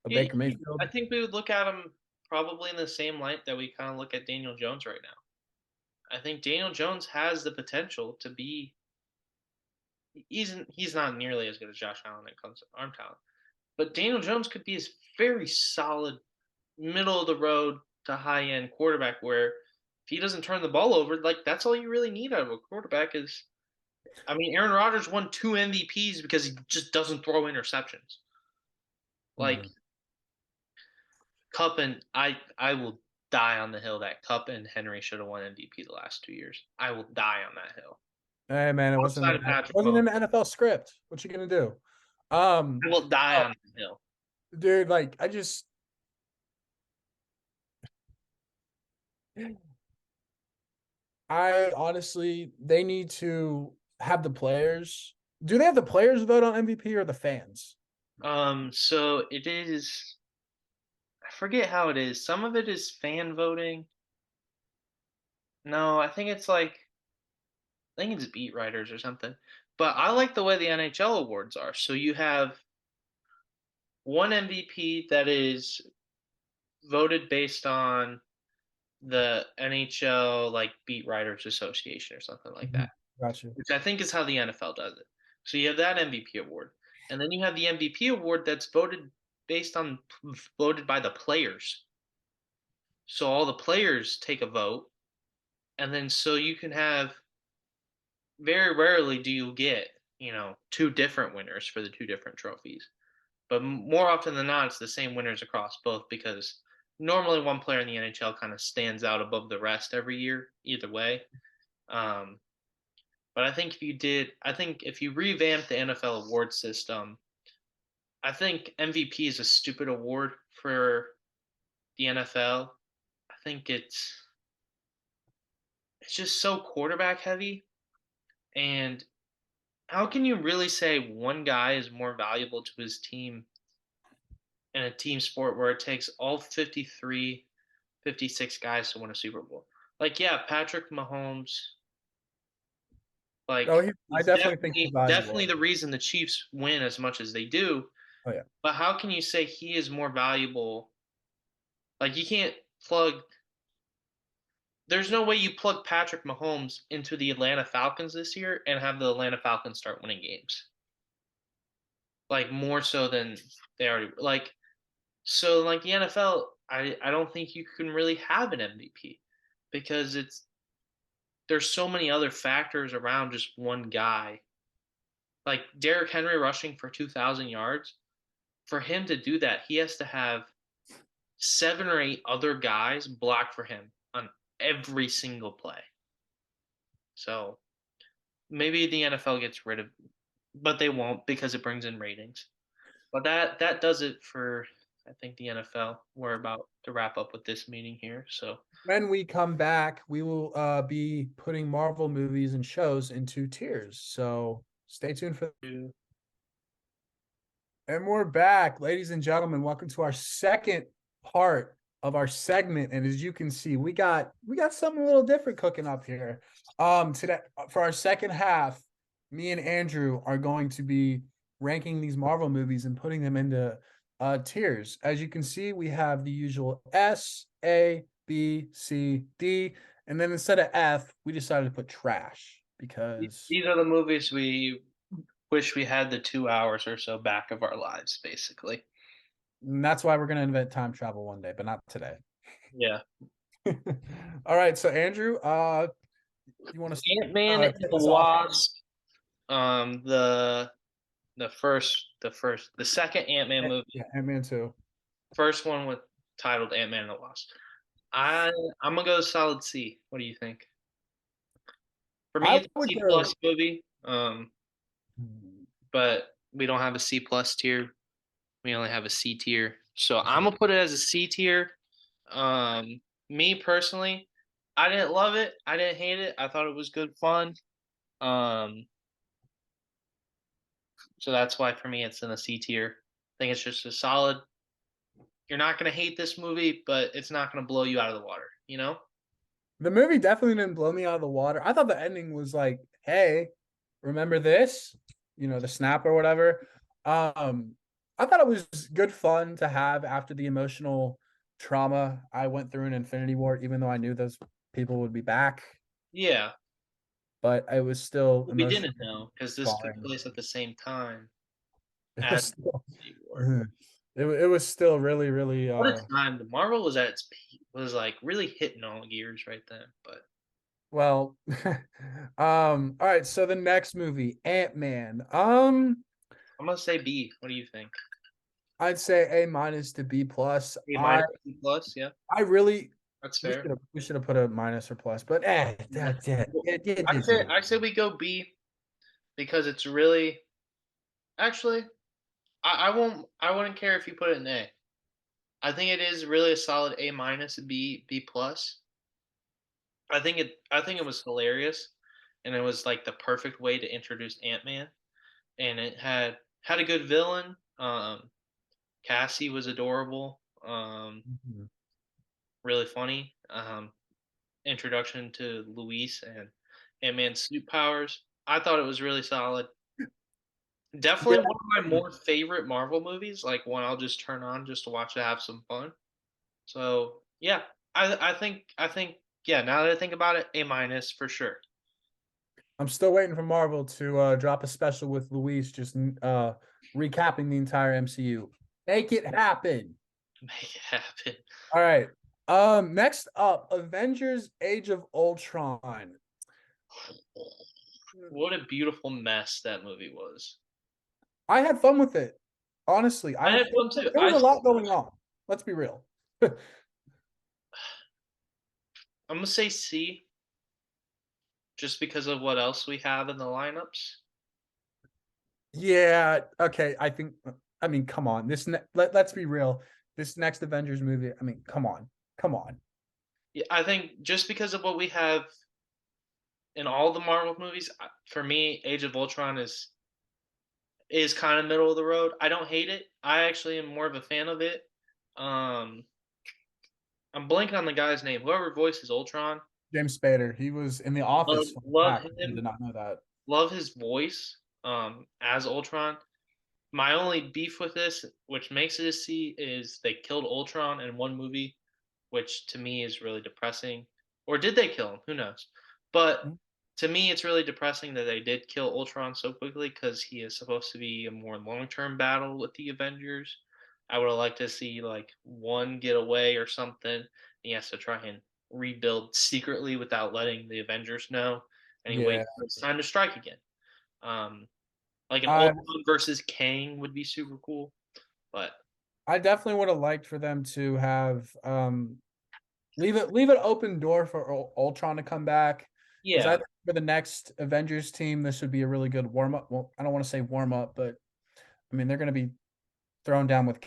a
Yeah,
Baker Mayfield.
I think we would look at him probably in the same light that we kind of look at Daniel Jones right now. I think Daniel Jones has the potential to be. He's not nearly as good as Josh Allen when it comes to arm talent, but Daniel Jones could be a very solid middle of the road to high end quarterback where if he doesn't turn the ball over, like that's all you really need out of a quarterback is I mean, Aaron Rodgers won 2 MVPs because he just doesn't throw interceptions. Like
Mhm.
Cup and I will die on the hill that Cup and Henry should have won MVP the last 2 years. I will die on that hill.
Hey man,
Outside of Patrick
wasn't in
Mahomes,
the NFL script. What you gonna do?
I will die
Oh,
on that hill.
dude, like I honestly they need to have the players. Do they have the players vote on MVP or the fans?
So it is. I forget how it is. Some of it is fan voting. No, I think it's like I think it's beat writers or something. But I like the way the NHL awards are. So you have one MVP that is voted based on the NHL like beat writers association or something like
Mhm.
that,
Gotcha.
which I think is how the NFL does it. So you have that MVP award, and then you have the MVP award that's voted based on voted by the players. So all the players take a vote, and then so you can have very rarely do you get two different winners for the two different trophies. But more often than not, it's the same winners across both because normally one player in the NHL kind of stands out above the rest every year, either way. Um, but I think if you revamp the NFL award system, I think MVP is a stupid award for the NFL. I think it's just so quarterback heavy, and how can you really say one guy is more valuable to his team in a team sport where it takes all 53, 56 guys to win a Super Bowl? Like, yeah, Patrick Mahomes,
Oh,
like
I
he's
definitely think he's
definitely
valuable.
the reason the Chiefs win as much as they do.
Oh yeah.
But how can you say he is more valuable? Like you can't plug. There's no way you plug Patrick Mahomes into the Atlanta Falcons this year and have the Atlanta Falcons start winning games. Like more so than they already like. So like the NFL, I don't think you can really have an MVP because there's so many other factors around just one guy. Like Derrick Henry rushing for 2,000 yards. For him to do that, he has to have 7 or 8 other guys block for him on every single play. So maybe the NFL gets rid of, but they won't because it brings in ratings. But that does it for I think the NFL. We're about to wrap up with this meeting here. So
When we come back, we will be putting Marvel movies and shows into tiers. So stay tuned for. And we're back, ladies and gentlemen. Welcome to our second part of our segment. And as you can see, we got something a little different cooking up here. Today for our second half, me and Andrew are going to be ranking these Marvel movies and putting them into tiers. As you can see, we have the usual S, A, B, C, D, and then instead of F, we decided to put trash because
these are the movies we wish we had the 2 hours or so back of our lives, basically.
that's why we're gonna invent time travel one day, but not today.
Yeah.
All right, so Andrew, you want to
Ant-Man and
kick
the
us off?
Wasp, the second Ant-Man movie,
Yeah, Ant-Man 2.
first one with titled Ant-Man and the Wasp. I I'm gonna go solid C. What do you think? For me,
I
it's a
would
C
go.
plus movie. But we don't have a C plus tier. We only have a C tier. So I'm gonna put it as a C tier. Me personally, I didn't love it. I didn't hate it. I thought it was good fun. Um, so that's why for me it's in a C tier. I think it's just a solid. You're not gonna hate this movie, but it's not gonna blow you out of the water. You know?
The movie definitely didn't blow me out of the water. I thought the ending was like, "Hey, remember this?" The snap or whatever. I thought it was good fun to have after the emotional trauma I went through in Infinity War, even though I knew those people would be back,
Yeah.
but it was still
We didn't
emotionally
know because this took
scarring.
place at the same time
It was
as
still,
Infinity War.
it was still really, really
What a time! The Marvel was at its peak. Was like really hitting all gears right then. But
well. All right, so the next movie, Ant-Man.
I'm gonna say B. What do you think?
I'd say A minus to B plus.
A
I
minus, B plus. Yeah,
I really
that's
we
fair.
should have we should have put a minus or plus, but
Yeah. I
yeah.
say I say we go B because it's really actually I wouldn't care if you put it in A. I think it is really a solid A minus B plus. I think it was hilarious, and it was like the perfect way to introduce Ant Man, and it had a good villain. Cassie was adorable.
Mhm.
Really funny. Introduction to Luis and Ant Man's suit powers. I thought it was really solid.
Yeah,
Definitely one of my more favorite Marvel movies. Like one I'll just turn on just to watch it have some fun. So yeah, I think yeah. Now that I think about it, A minus for sure.
I'm still waiting for Marvel to drop a special with Luis, just recapping the entire MCU. Make it happen.
Make it happen.
All right. Next up, Avengers: Age of Ultron.
What a beautiful mess that movie was.
I had fun with it. Honestly,
I had fun too.
there was a lot going on. Let's be real.
I'm gonna say C just because of what else we have in the lineups.
Yeah, okay. I mean, come on. Let's be real. This next Avengers movie, I mean, come on. Come on.
Yeah, I think just because of what we have in all the Marvel movies, for me, Age of Ultron is kind of middle of the road. I don't hate it. I actually am more of a fan of it. Um, I'm blanking on the guy's name. Whoever voices Ultron,
James Spader, he was in the office for
love
back. I did
him.
not know that.
Love his voice as Ultron. My only beef with this, which makes it a C, is they killed Ultron in one movie, which to me is really depressing. Or did they kill him? Who knows? But to me, it's really depressing that they did kill Ultron so quickly because he is supposed to be a more long-term battle with the Avengers. I would have liked to see like one get away or something. He has to try and rebuild secretly without letting the Avengers know, and he
Yeah.
waits for it's time to strike again. Um, like an
I
Ultron versus Kang would be super cool, but
I definitely would have liked for them to have leave it open door for Ultron to come back because I
yeah,
think for the next Avengers team this would be a really good warm up. Well, I don't want to say warm up, but I mean they're going to be. thrown down with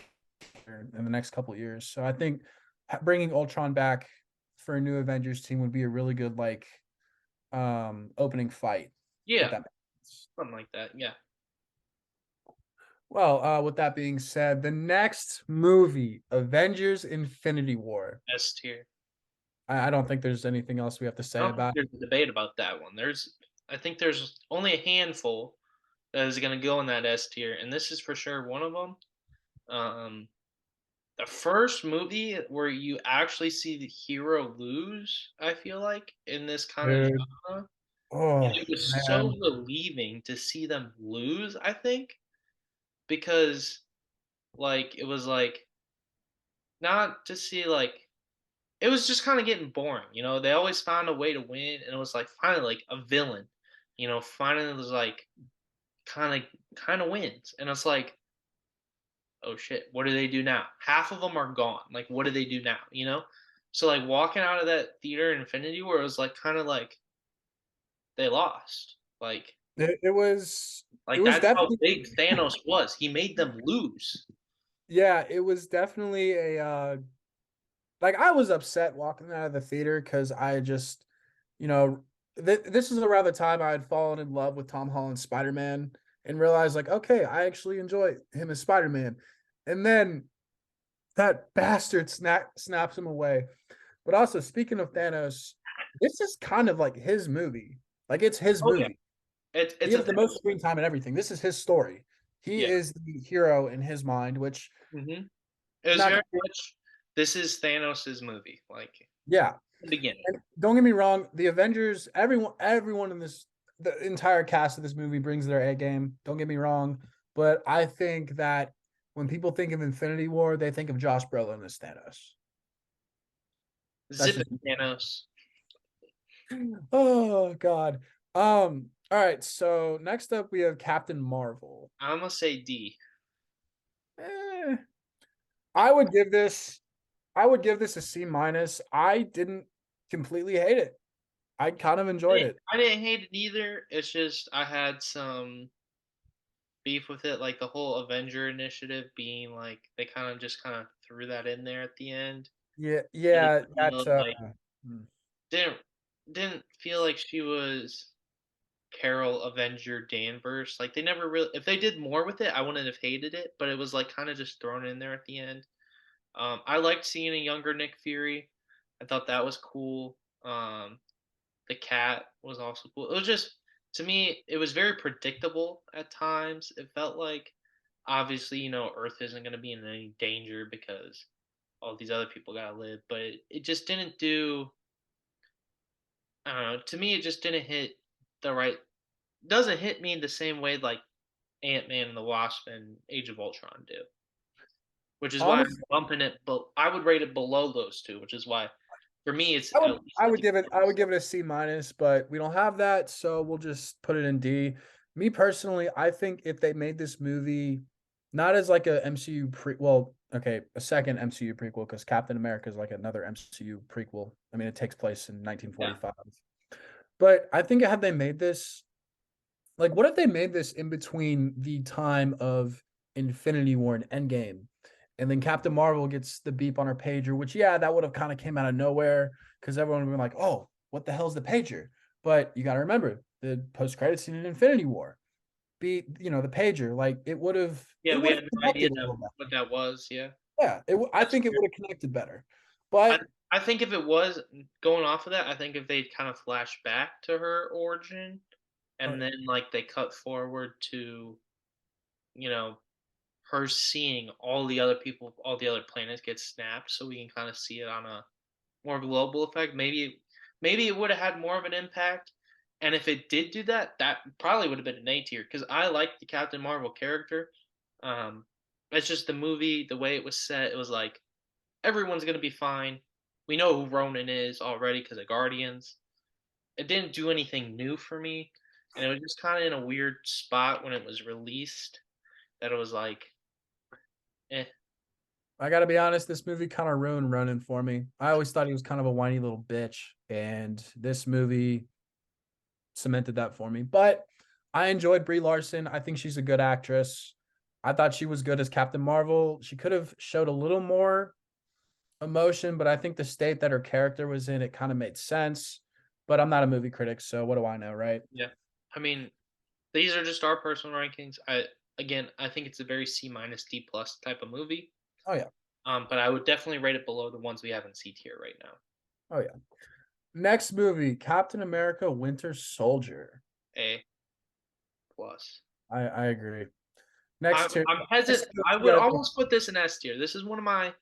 in the next couple of years. So I think bringing Ultron back for a new Avengers team would be a really good opening fight. If
Yeah,
that makes sense.
something like that. Yeah.
Well, with that being said, the next movie, Avengers Infinity War.
S tier.
I don't think there's anything else we have to
I
say
don't think
about it.
there's a debate about that one. I think there's only a handful that is going to go in that S tier, and this is for sure one of them. Um, the first movie where you actually see the hero lose, I feel like, in this kind of
Dude.
genre, and
Oh
it was so
man.
relieving to see them lose. I think because like it was like not to see like it was just kind of getting boring. They always found a way to win, and it was like finally like a villain. Finally was like kind of wins, and it's like, oh shit, what do they do now? Half of them are gone. Like, what do they do now? So like walking out of that theater in Infinity War, it was like kind of like they lost.
It
Like
was
that's how
definitely
big Thanos was. He made them lose.
yeah, it was definitely a like I was upset walking out of the theater because I just, you know, this is around the time I had fallen in love with Tom Holland's Spider-Man and realized like, okay, I actually enjoy him as Spider-Man. And then that bastard snaps him away. But also speaking of Thanos, this is kind of like his movie. Like it's his
Oh yeah,
movie. He
it's a
has the most
Thanos.
screen time and everything. This is his story. He
Yeah.
is the hero in his mind, which
hmm It
is
was
not
very much. This is Thanos's movie. Like
yeah.
the beginning.
And don't get me wrong, the Avengers, everyone in the entire cast of this movie brings their A game. Don't get me wrong, but I think that when people think of Infinity War, they think of Josh Brolin as Thanos. That's
Zip it,
just
Thanos.
oh god. All right, so next up we have Captain Marvel.
I'm gonna say D.
Eh, I would give this I would give this a C minus. I didn't completely hate it. I kind of
I
enjoyed
didn't,
it.
I didn't hate it either. It's just I had some beef with it, like the whole Avenger initiative being like they kind of threw that in there at the end.
Yeah,
Didn't
yeah,
feel
that's
like
hmm.
didn't didn't feel like she was Carol Avenger Danvers. Like they never really if they did more with it, I wouldn't have hated it, but it was like kind of just thrown in there at the end. I liked seeing a younger Nick Fury. I thought that was cool. The cat was also cool. It was just to me, it was very predictable at times. It felt like obviously, Earth isn't going to be in any danger because all these other people got to live, but it just didn't do I don't know. To me it just didn't hit the right doesn't hit me the same way like Ant-Man and the Wasp and Age of Ultron do. Which is why I'm
Honestly,
bumping it, but I would rate it below those two, which is why for me it's
I would
at least
I
a
would
D
give it I would
minus.
give it a C minus, but we don't have that, so we'll just put it in D. Me personally, I think if they made this movie not as like a MCU okay, a second MCU prequel because Captain America is like another MCU prequel. I mean, it takes place in
Yeah.
1945. But I think had they made this like, what if they made this in between the time of Infinity War and Endgame, and then Captain Marvel gets the beep on her pager, which yeah, that would have kind of came out of nowhere because everyone would be like, "Oh, what the hell's the pager?" But you got to remember the post credit scene in Infinity War, be the pager, like
Yeah,
it
we
would
had
have
no idea
connected a little better.
what that was, yeah.
Yeah, I
That's
think it
fair.
would have connected better.
I
But
I think if it was going off of that, I think if they kind of flashed back to her origin
uh,
and then like they cut forward to, you know, her seeing all the other planets get snapped so we can kind of see it on a more global effect, maybe it would have had more of an impact. And if it did do that, that probably would have been an A tier because I like the Captain Marvel character. Um, it's just the movie, the way it was set, it was like everyone's gonna be fine. We know who Ronan is already because of Guardians. It didn't do anything new for me, and it was just kind of in a weird spot when it was released. That it was like, eh,
I got to be honest, this movie kind of ruined Ronan for me. I always thought he was kind of a whiny little bitch, and this movie cemented that for me. But I enjoyed Brie Larson. I think she's a good actress. I thought she was good as Captain Marvel. She could have showed a little more emotion, but I think the state that her character was in, it kind of made sense. But I'm not a movie critic, so what do I know, right?
Yeah. I mean, these are just our personal rankings. I think it's a very C minus D plus type of movie.
Oh yeah.
But I would definitely rate it below the ones we have in C tier right now.
Oh yeah. Next movie, Captain America Winter Soldier.
A plus.
I agree.
I'm
Next tier.
I'm
Next
hesitant.
tier,
I
you
would
gotta think.
almost put this in S tier. This is one of my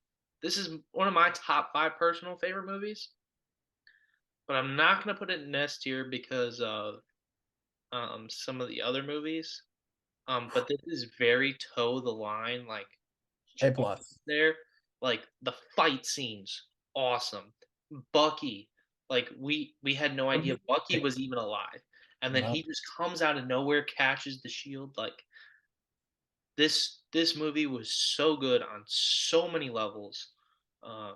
top five personal favorite movies, but I'm not gonna put it in S tier because of some of the other movies. But this is very toe the line, like
A
up
plus.
there. Like the fight scenes, awesome. Bucky, like we had no idea Bucky was even alive, and then
No.
he just comes out of nowhere, catches the shield. Like this movie was so good on so many levels. Um,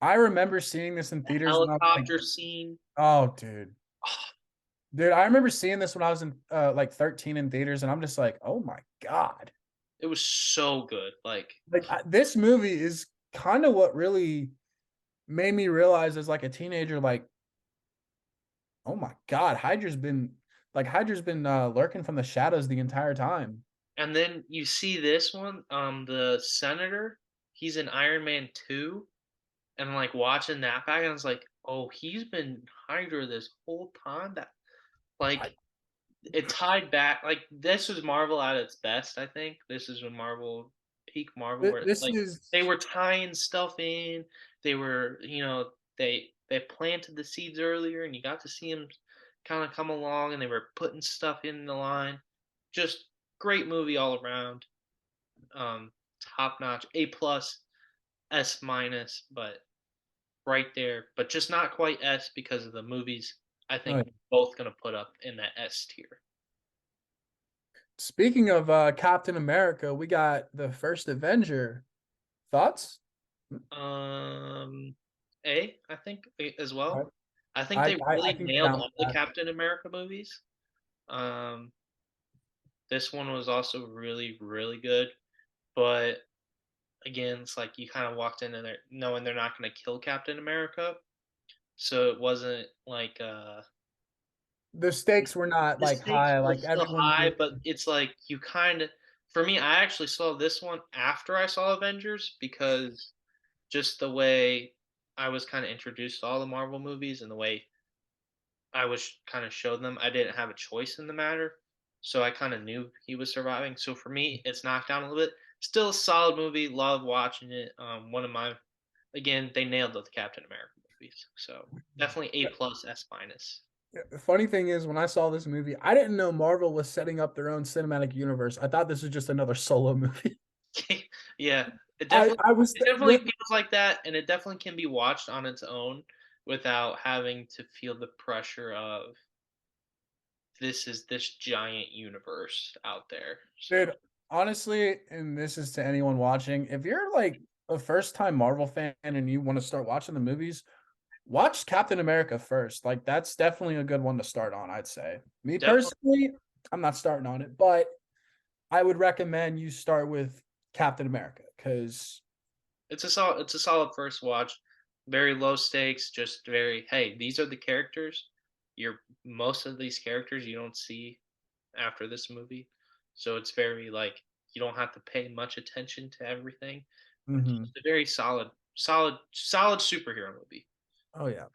I remember seeing this in
the
theaters when I was like,
helicopter scene.
oh, dude. Dude, I remember seeing this when I was in like 13 in theaters, and I'm just like, oh my God.
It was so good. Like
This movie is kind of what really made me realize as like a teenager, like, oh my God, Hydra's been lurking from the shadows the entire time.
and then you see this one, the senator, he's in Iron Man 2, and like watching that back, and I was like, oh, he's been Hydra this whole time. That
I,
like it tied back. Like this was Marvel at its best. I think this is when Marvel peak Marvel, where
this
like they
is
were tying stuff in. They were, they planted the seeds earlier, and you got to see them kind of come along, and they were putting stuff in the line. Just great movie all around. Um, Top notch, A plus, S minus, but right there, but just not quite S because of the movies. I
oh,
think we're both gonna put up in that S tier.
speaking of Captain America, we got the first Avenger. Thoughts?
Um, I think as
I,
well. I think they
I
really
can get
nailed
down
all
with
the
that.
Captain America movies. Um, this one was also really, really good, but again, it's like you kind of walked in there knowing they're not going to kill Captain America, so it wasn't like
The stakes were not
the
like
stakes
high,
were
like
still
everyone
high,
knew.
but it's like you kind of. For me, I actually saw this one after I saw Avengers because just the way I was kind of introduced to all the Marvel movies and the way I was kind of showed them, I didn't have a choice in the matter. So I kind of knew he was surviving. So for me, it's knocked down a little bit. Still a solid movie. Love watching it. One of my, again, they nailed the Captain America movies. So definitely A plus, S minus.
The funny thing is, when I saw this movie, I didn't know Marvel was setting up their own cinematic universe. I thought this was just another solo movie.
Yeah,
I was
it definitely
with
feels like that, and it definitely can be watched on its own without having to feel the pressure of this is this giant universe out there. So
dude, honestly, and this is to anyone watching, if you're like a first time Marvel fan and you want to start watching the movies, watch Captain America first. Like that's definitely a good one to start on, I'd say. Me
definitely,
personally, I'm not starting on it, but I would recommend you start with Captain America because
it's a solid first watch. Very low stakes, just very hey, these are the characters. You're most of these characters you don't see after this movie, so it's very like you don't have to pay much attention to everything. It's
mhm.
just a very solid superhero movie.
Oh yeah.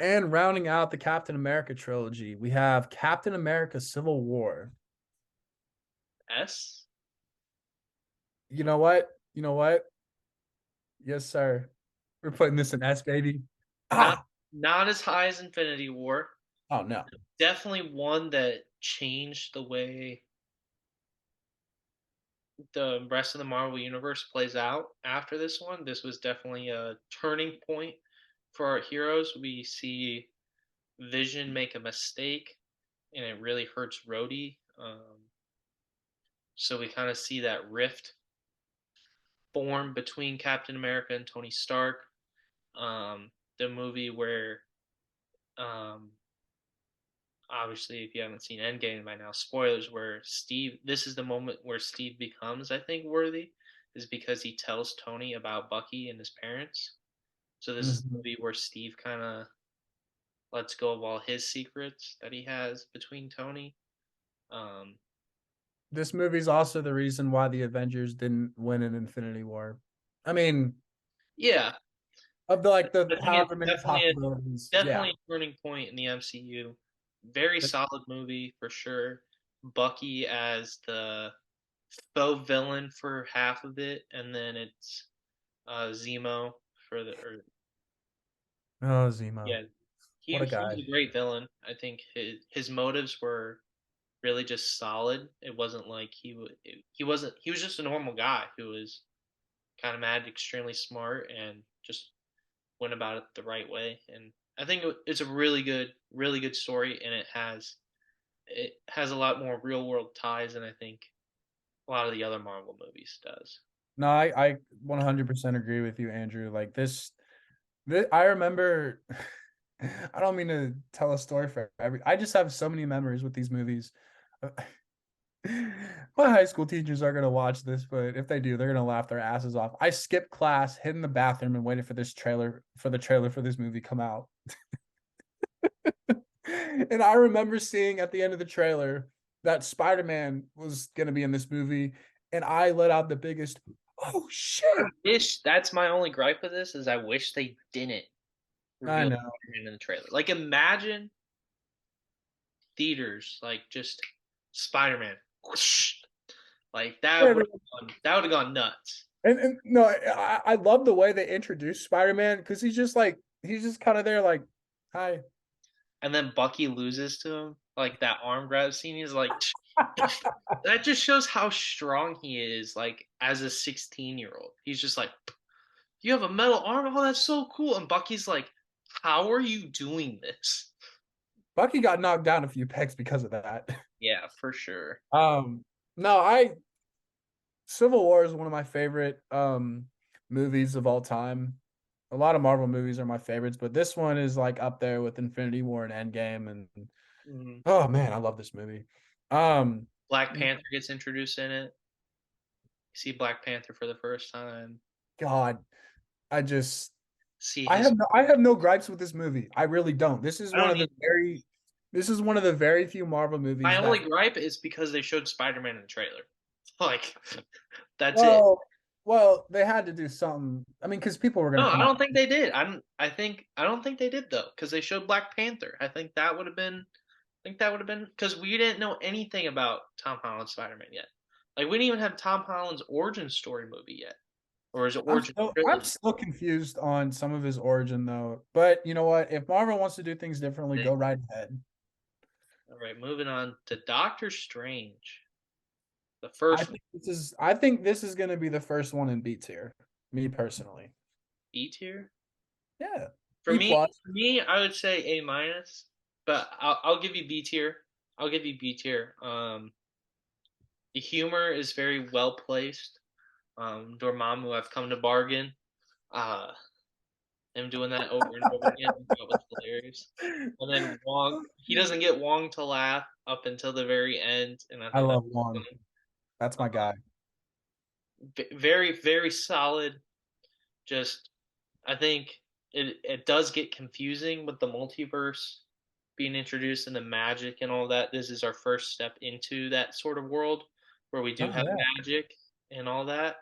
And rounding out the Captain America trilogy, we have Captain America Civil War.
S.
You know what? You know what? Yes, sir. We're putting this in S, baby.
Not
Ah,
not as high as Infinity War.
oh no.
Definitely one that changed the way the rest of the Marvel universe plays out after this one. This was definitely a turning point for our heroes. We see Vision make a mistake, and it really hurts Rhodey. So we kind of see that rift form between Captain America and Tony Stark. The movie where um, obviously, if you haven't seen Endgame by now, spoilers, where Steve, this is the moment where Steve becomes, I think, worthy, is because he tells Tony about Bucky and his parents. So this is the
Mhm.
movie where Steve kind of lets go of all his secrets that he has between Tony. Um,
This movie's also the reason why the Avengers didn't win an Infinity War. I mean,
yeah,
of the like the
I think it's
however many
definitely a
possibilities, yeah.
definitely a turning point in the MCU. Very solid movie for sure. Bucky as the faux villain for half of it, and then it's Zemo for the or
Oh, Zemo,
yeah,
what a
he was
guy.
a great villain. I think his motives were really just solid. It wasn't like he was just a normal guy who was kind of mad, extremely smart, and just went about it the right way. And I think it's a really good story, and it has a lot more real world ties than I think a lot of the other Marvel movies does.
No, I 100% agree with you, Andrew. Like this I remember. I don't mean to tell a story for every. I just have so many memories with these movies. My high school teachers are gonna watch this, but if they do, they're gonna laugh their asses off. I skipped class, hid in the bathroom, and waited for the trailer for this movie come out. And I remember seeing at the end of the trailer that Spider-Man was gonna be in this movie, and I let out the biggest, "Oh
I
shit!"
wish that's my only gripe with this is I wish they didn't
I
reveal
know.
Spider-Man in the trailer. Like imagine theaters like just Spider-Man, whoosh, like
Yeah,
that would have gone nuts.
and no, I love the way they introduced Spider-Man because he's just kind of there like, "Hi."
And then Bucky loses to him, like that arm grab scene. He's like, that just shows how strong he is. Like as a 16-year-old, he's just like, you have a metal arm. Oh, that's so cool. And Bucky's like, how are you doing this?
Bucky got knocked down a few pegs because of that.
Yeah, for sure.
No, I Civil War is one of my favorite movies of all time. A lot of Marvel movies are my favorites, but this one is like up there with Infinity War and Endgame and
Mhm.
oh man, I love this movie. Um
Black Panther gets introduced in it. You see Black Panther for the first time.
God, I just
See his.
I have no gripes with this movie. I really don't.
I don't need.
This is one of the very few Marvel
My
movies
only
that
gripe is because they showed Spider-Man in the trailer. Like, that's it.
well they had to do something. I mean, because people were gonna
No, I
come out.
don't think they did. I don't think they did though, because they showed Black Panther. I think that would have been. I think that would have been because we didn't know anything about Tom Holland's Spider-Man yet. Like we didn't even have Tom Holland's origin story movie yet, or his origin
I'm
trilogy.
still confused on some of his origin though. But you know what? If Marvel wants to do things differently, go right ahead.
All right, moving on to Doctor Strange, the first one,
I think this is gonna be the first one in B tier. Me personally.
B tier.
Yeah.
For
B
me,
plus.
I would say A minus, but I'll give you B tier. I'll give you B tier. The humor is very well placed. Dormammu, I've come to bargain. Uh, him doing that over and over again, that was hilarious. And then Wong, he doesn't get Wong to laugh up until the very end, and I
I
think that's
love Wong.
funny.
That's my guy.
Very solid. Just I think it does get confusing with the multiverse being introduced and the magic and all that. This is our first step into that sort of world where we do
Oh
have
yeah.
magic and all that.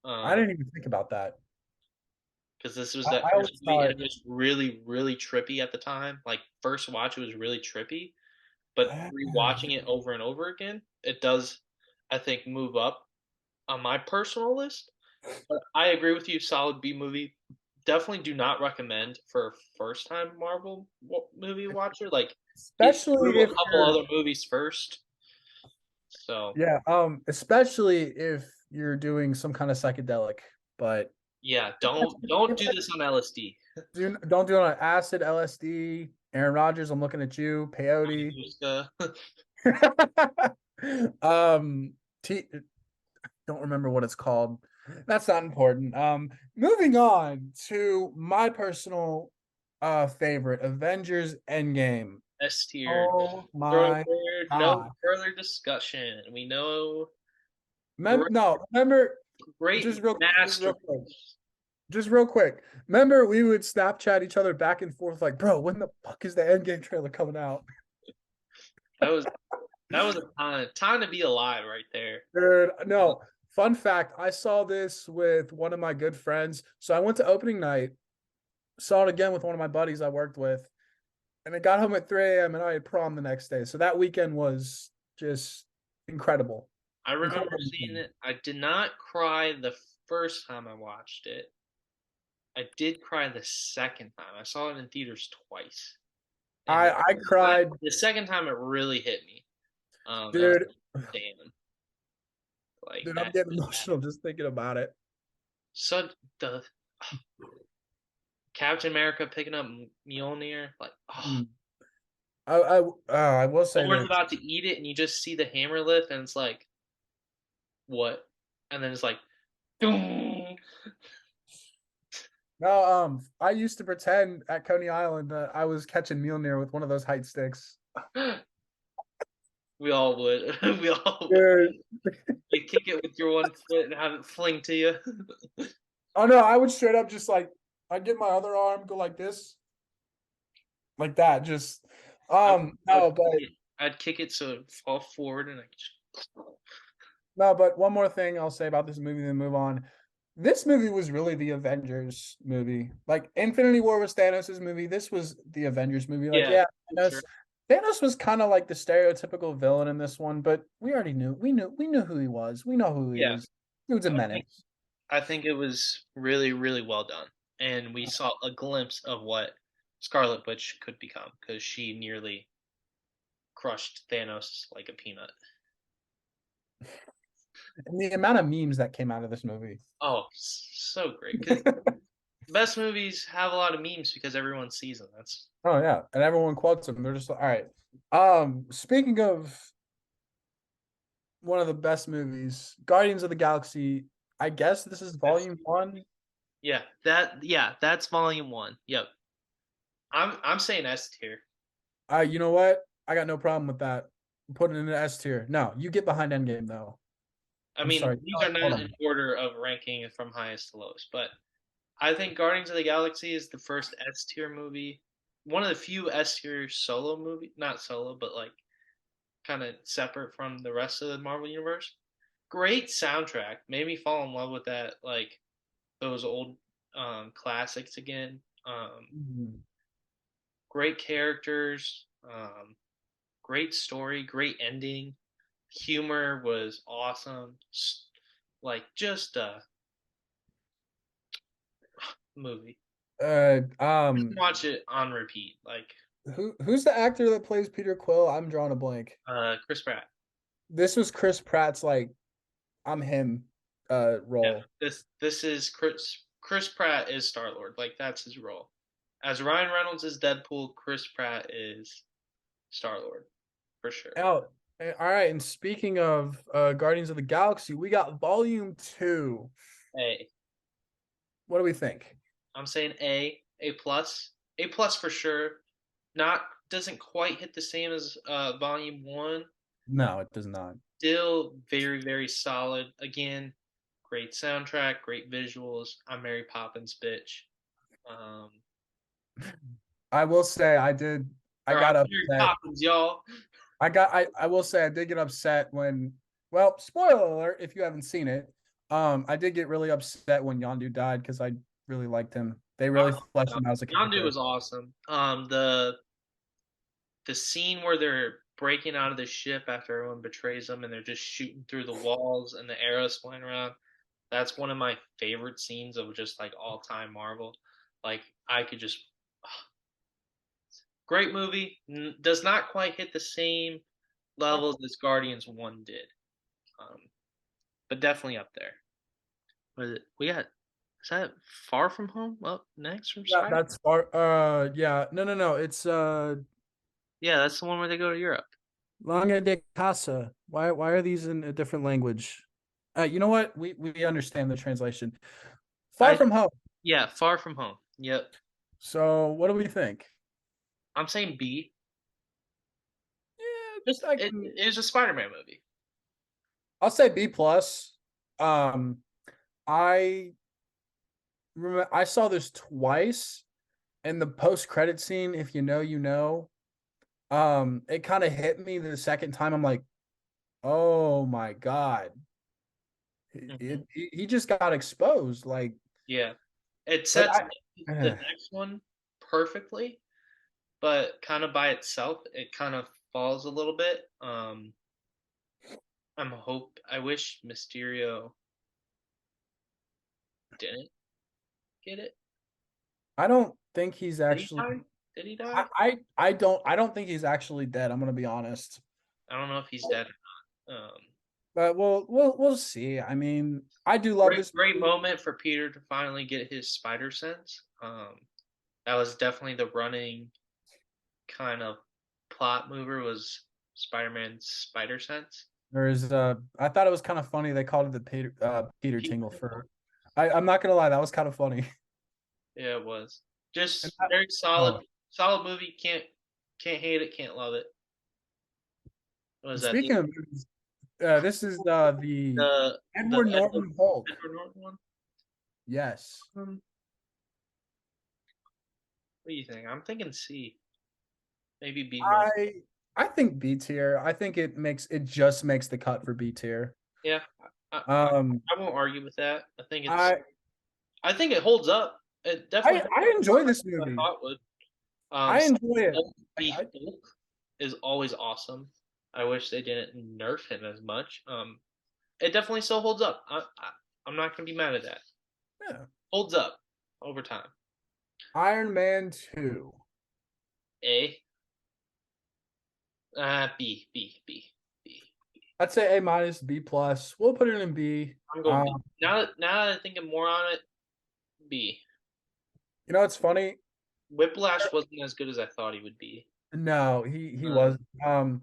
I
Um,
didn't even think about that.
because this was that
I
first
always
movie and
thought
it was really trippy at the time. Like first watch, it was really trippy, but rewatching it over and over again, it does, I think, move up on my personal list. But I agree with you. Solid B movie. Definitely do not recommend for a first time Marvel movie watcher. Like get
especially
through a
if
couple
you're
other movies first. So
yeah, especially if you're doing some kind of psychedelic, but
yeah,
if
don't do this on LSD.
don't do it on acid, LSD. Aaron Rodgers, I'm looking at you. Peyote.
Just,
um, T, don't remember what it's called. That's not important. Moving on to my personal favorite, Avengers Endgame.
S tier.
Oh
Throw it
my
there. No
God.
further discussion. We know great,
No, remember,
great
quick.
masterpiece.
Just real quick. Remember, we would Snapchat each other back and forth, like, bro, when the fuck is the Endgame trailer coming out?
That was that was a time to be alive right there.
Dude, no. Fun fact, I saw this with one of my good friends. So I went to opening night, saw it again with one of my buddies I worked with, and I got home at 3 a.m. and I had prom the next day. So that weekend was just incredible.
I remember
Incredible
seeing
weekend.
it. I did not cry the first time I watched it. I did cry the second time. I saw it in theaters twice, and
I cried,
the second time it really hit me. I was
dude.
like, damn, like
Dude, I'm
that.
getting emotional just thinking about it.
Such the Captain America picking up Mjolnir, like, oh,
Mm. I will say
Thor's
this.
about to eat it, and you just see the hammer lift, and it's like, what? And then it's like, boom.
No, I used to pretend at Coney Island that I was catching Mjolnir with one of those height sticks.
We all would. We all would.
Dude.
You kick it with your one foot and have it fling to you.
Oh no, I would straight up just like I'd get my other arm, go like this, like that. Just
I, I would
no, but
I'd kick it so it fall forward, and I just,
no, but one more thing I'll say about this movie, then move on. This movie was really the Avengers movie. Like Infinity War was Thanos' movie. This was the Avengers movie. Like,
yeah,
yeah,
for sure.
Thanos was kind of like the stereotypical villain in this one, but we already knew. We knew who he was. We know who he
Yeah,
is. Dude's a
I think
menace.
I think it was really, really well done, and we saw a glimpse of what Scarlet Witch could become because she nearly crushed Thanos like a peanut.
And the amount of memes that came out of this movie.
Oh, so great! Because best movies have a lot of memes because everyone sees them. That's
Oh yeah, and everyone quotes him. They're just like, all right. Speaking of one of the best movies, Guardians of the Galaxy. I guess this is
that's
volume one.
that's volume one. Yep, I'm saying S tier.
You know what? I got no problem with that. I'm putting it in the S tier. No, you get behind Endgame though.
I
I'm sorry.
mean, these
Oh,
are
hold
not in
on.
order of ranking from highest to lowest, but I think Guardians of the Galaxy is the first S tier movie, one of the few S tier solo movie, not solo, but like kind of separate from the rest of the Marvel universe. Great soundtrack, made me fall in love with that, like those old classics again.
Mhm.
Great characters, great story, great ending. Humor was awesome. Like just a movie.
Uh,
Just
um,
watch it on repeat. Like
who's the actor that plays Peter Quill? I'm drawing a blank.
Chris Pratt.
This was Chris Pratt's like I'm him
Yeah,
role.
this is Chris Pratt is Star Lord. Like that's his role. As Ryan Reynolds is Deadpool, Chris Pratt is Star Lord for sure.
Oh, all right. And speaking of Guardians of the Galaxy, we got volume two.
A.
What do we think?
I'm saying A plus for sure. Not doesn't quite hit the same as Volume One.
No, it does not.
Still very very solid. Again, great soundtrack, great visuals. I'm Mary Poppins, bitch. Um,
I will say I did. I
or I'm
got
Mary
upset.
Poppins, y'all.
I will say I did get upset when. Well, spoiler alert if you haven't seen it. I did get really upset when Yondu died because I really liked him. They really fleshed him out as a
Yondu
character.
was awesome. The scene where they're breaking out of the ship after everyone betrays them and they're just shooting through the walls and the arrows flying around. That's one of my favorite scenes of just like all time Marvel. Like I could just great movie. Does not quite hit the same levels as Guardians One did, um, but definitely up there. But we got is that Far From Home up next from
Yeah,
Spider?
that's far. Yeah, no. It's
Yeah, that's the one where they go to Europe.
Lange de Casa. Why are these in a different language? You know what? We understand the translation. Far
I
from home.
Yeah, Far From Home. Yep.
So what do we think?
I'm saying B. Just
I
it,
can,
it was a Spider-Man movie.
I'll say B plus. I I saw this twice, and the post credit scene, if you know, you know. It kind of hit me the second time. I'm like, oh my god,
Hmm.
he just got exposed.
Yeah, it
Like
sets the
I,
next one perfectly, but kind of by itself, it kind of falls a little bit. I wish Mysterio didn't get it.
I don't think he's
Did he
actually.
die? Did he die?
I don't think he's actually dead. I'm gonna be honest.
I don't know if he's dead or not.
But we'll see. I mean, I do love
Great,
this
great
movie.
moment for Peter to finally get his spider sense. That was definitely the running kind of plot mover was Spider-Man's spider sense.
There's I thought it was kind of funny they called it the Peter
Peter
Tingle
Tingle.
for. I'm not gonna lie, that was kind of funny.
Yeah, it was
And
just
that,
very solid,
oh,
solid movie. Can't hate it, can't love it. What was
and
that?
speaking of movies, this is the
The
Edward Norton Hulk.
Edward Norton one.
Yes,
What do you think? I'm thinking C, maybe B minus.
I I think B tier. I think it just makes the cut for B tier.
Yeah, I, I,
Um,
I won't argue with that.
I
I think it holds up. It definitely holds
I
up
enjoy this
more than I
movie.
thought it would.
I
Seeing
enjoy it.
Hulk be Hulk is always awesome. I wish they didn't nerf him as much. It definitely still holds up. I'm not gonna be mad at that.
Yeah.
Holds up over time.
Iron Man 2.
A, B, B, B, B.
I'd say A minus, B plus. We'll put it in B.
I'm going B. Now that I think more on it, B.
You know, it's funny.
Whiplash wasn't as good as I thought he would be.
No, he
Um,
was.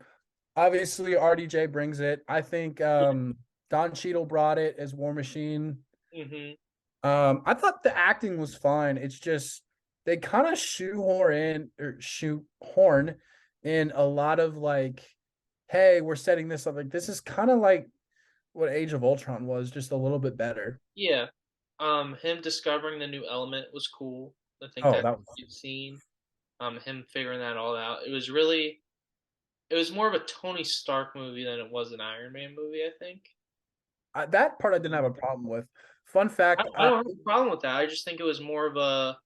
Obviously RDJ brings it. I think
yeah.
Don Cheadle brought it as War Machine.
Hmm.
I thought the acting was fine. It's just they kind of shoehorn in a lot of like, hey, we're setting this up. Like this is kind of like what Age of Ultron was, just a little bit better.
Yeah. Him discovering the new element was cool. I think
Oh,
that's
that
a
was
good scene. Him figuring that all out. It was more of a Tony Stark movie than it was an Iron Man movie, I think.
that part I didn't have a problem with. Fun fact,
I don't have a problem with that. I just think it was more of a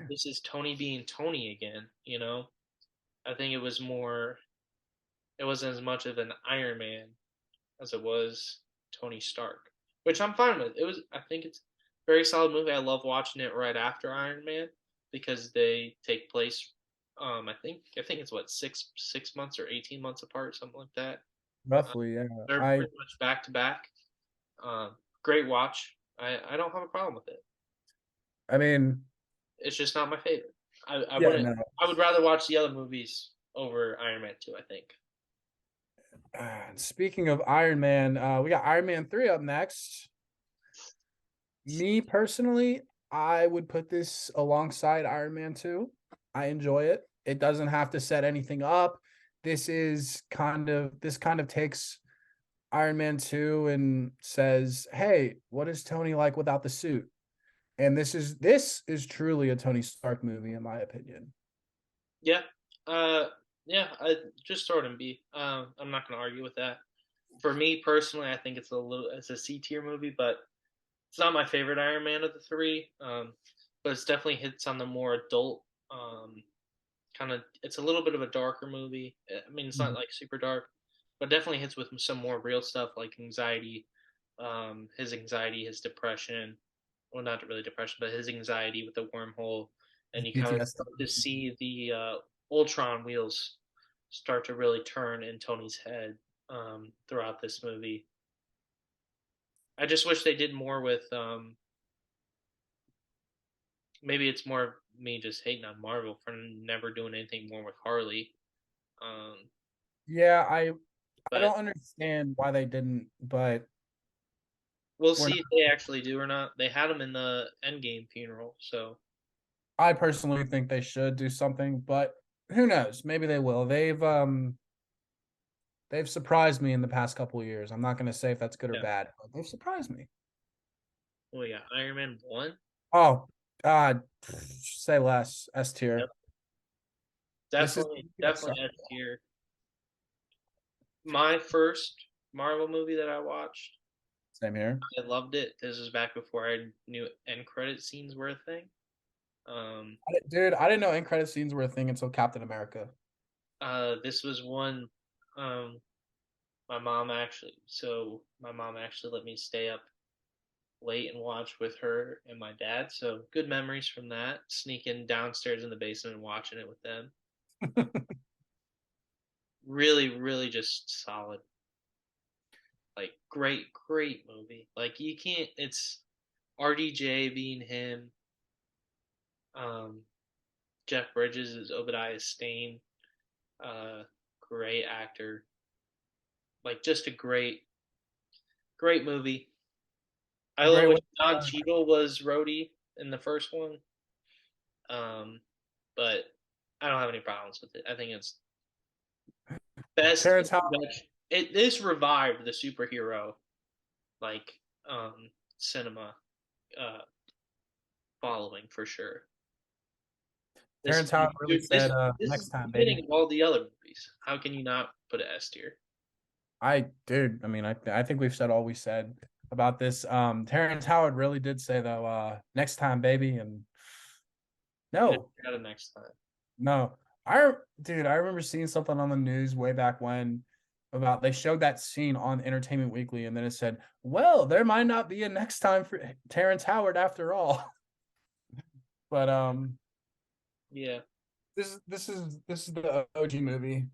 this is Tony being Tony again, you know? I think it wasn't as much of an Iron Man as it was Tony Stark, which I'm fine with. I think it's a very solid movie. I love watching it right after Iron Man because they take place. I think it's what 6 months or 18 months apart, something like that. Uh,
roughly, yeah.
they're pretty much back to back. Great watch. I don't have a problem with it.
I mean,
It's just not my favorite. I
yeah,
wouldn't.
no.
I would rather watch the other movies over Iron Man 2. I think.
Speaking of Iron Man, we got Iron Man 3 up next. Me personally, I would put this alongside Iron Man 2. I enjoy it. It doesn't have to set anything up. This kind of takes Iron Man 2 and says, "Hey, what is Tony like without the suit?" And this is truly a Tony Stark movie in my opinion.
Yeah. Uh. Yeah. I just throw it in B. I'm not going to argue with that. For me personally, I think it's a C tier movie, but it's not my favorite Iron Man of the three. But it's definitely hits on the more adult kind of. It's a little bit of a darker movie. I mean, it's not
Mhm.
like super dark, but definitely hits with some more real stuff like anxiety, his depression. Well, not really depression, but his anxiety with the wormhole, and you kind of
PTSD.
start to see the Ultron wheels start to really turn in Tony's head throughout this movie. I just wish they did more with. Maybe it's more of me just hating on Marvel for never doing anything more with Harley. Um,
Yeah, I
but
don't understand why they didn't, but
we'll
we're
see
not.
if they actually do or not. They had him in the Endgame funeral, so
I personally think they should do something, but who knows? Maybe they will. They've They've surprised me in the past couple of years. I'm not going to say if that's good or
Yeah.
bad, but they've surprised me.
Oh yeah, Iron Man 1.
Oh, God. Say less. S tier.
Yep.
This is
Definitely S tier. My first Marvel movie that I watched,
same here.
I loved it. This was back before I knew end credit scenes were a thing. Um,
Dude, I didn't know end credit scenes were a thing until Captain America.
this was one. Um, my mom actually let me stay up late and watch with her and my dad. So good memories from that. Sneaking downstairs in the basement and watching it with them. Really, really just solid. Like great movie. Like you can't. It's RDJ being him. Um, Jeff Bridges is Obadiah Stane. Uh, Great actor. Like just a great movie. I love
Great
when
way.
Don Cheadle was Rhodey in the first one. Um, but I don't have any problems with it. I think it's best
Terrence Howard.
introduction. This revived the superhero like um cinema uh following for sure. This
Terrence Howard really
dude,
said,
this is
next
the
time,
beginning
baby.
of all the other movies. How can you not put it S tier?
Dude, I mean, I think we've said all we said about this. Terrence Howard really did say though, next time, baby. And
You know,
no,
got it next time.
no. Dude, I remember seeing something on the news way back when about they showed that scene on Entertainment Weekly, and then it said, well, there might not be a next time for Terrence Howard after all. But
Yeah,
this is the OG movie.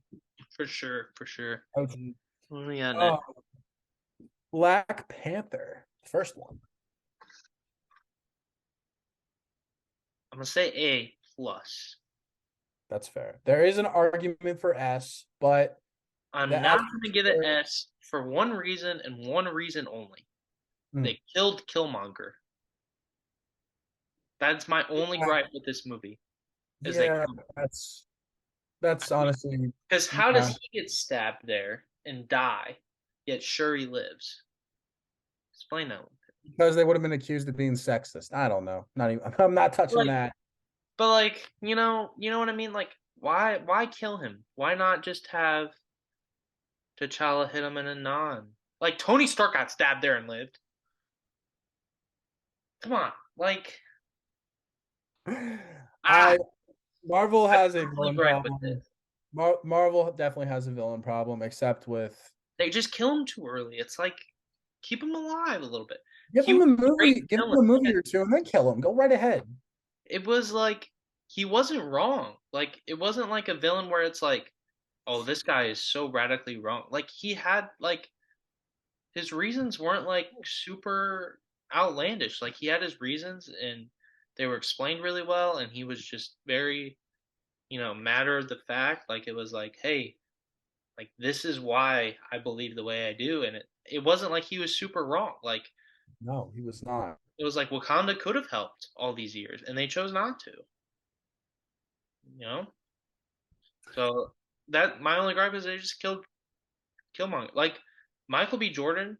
for sure, for sure.
OG.
What do we got next?
Oh, Black Panther, first one.
I'm gonna say A plus.
That's fair. There is an argument for S, but
I'm
the
not
S
gonna give it
tier,
S for one reason and one reason only.
hmm,
They killed Killmonger. That's my only gripe with this movie. Is they
yeah, that's honestly,
because how does
yeah,
he get stabbed there and die, yet Shuri lives? Explain that one.
because they would have been accused of being sexist. I don't know. Not even. I'm not touching
Like,
that.
but like, you know what I mean? Like, why kill him? Why not just have T'Challa hit him in a non? Like Tony Stark got stabbed there and lived. Come on, like ah,
I Marvel
that's
has a
my only
villain
gripe with
problem.
this.
Marvel definitely has a villain problem, except with
They just kill him too early. It's like keep him alive a little bit.
give
He
him
was
a
a great
movie, give him
villain.
a movie or two, and then kill him. Go right ahead.
It was like he wasn't wrong. Like it wasn't like a villain where it's like, oh, this guy is so radically wrong. Like he had like his reasons weren't like super outlandish. Like he had his reasons and they were explained really well and he was just very, matter of the fact. Like it was like, hey, like this is why I believe the way I do and it wasn't like he was super wrong. Like
No, he was not.
it was like Wakanda could have helped all these years and they chose not to, you know? So that my only gripe is they just killed Killmonger. Like Michael B. Jordan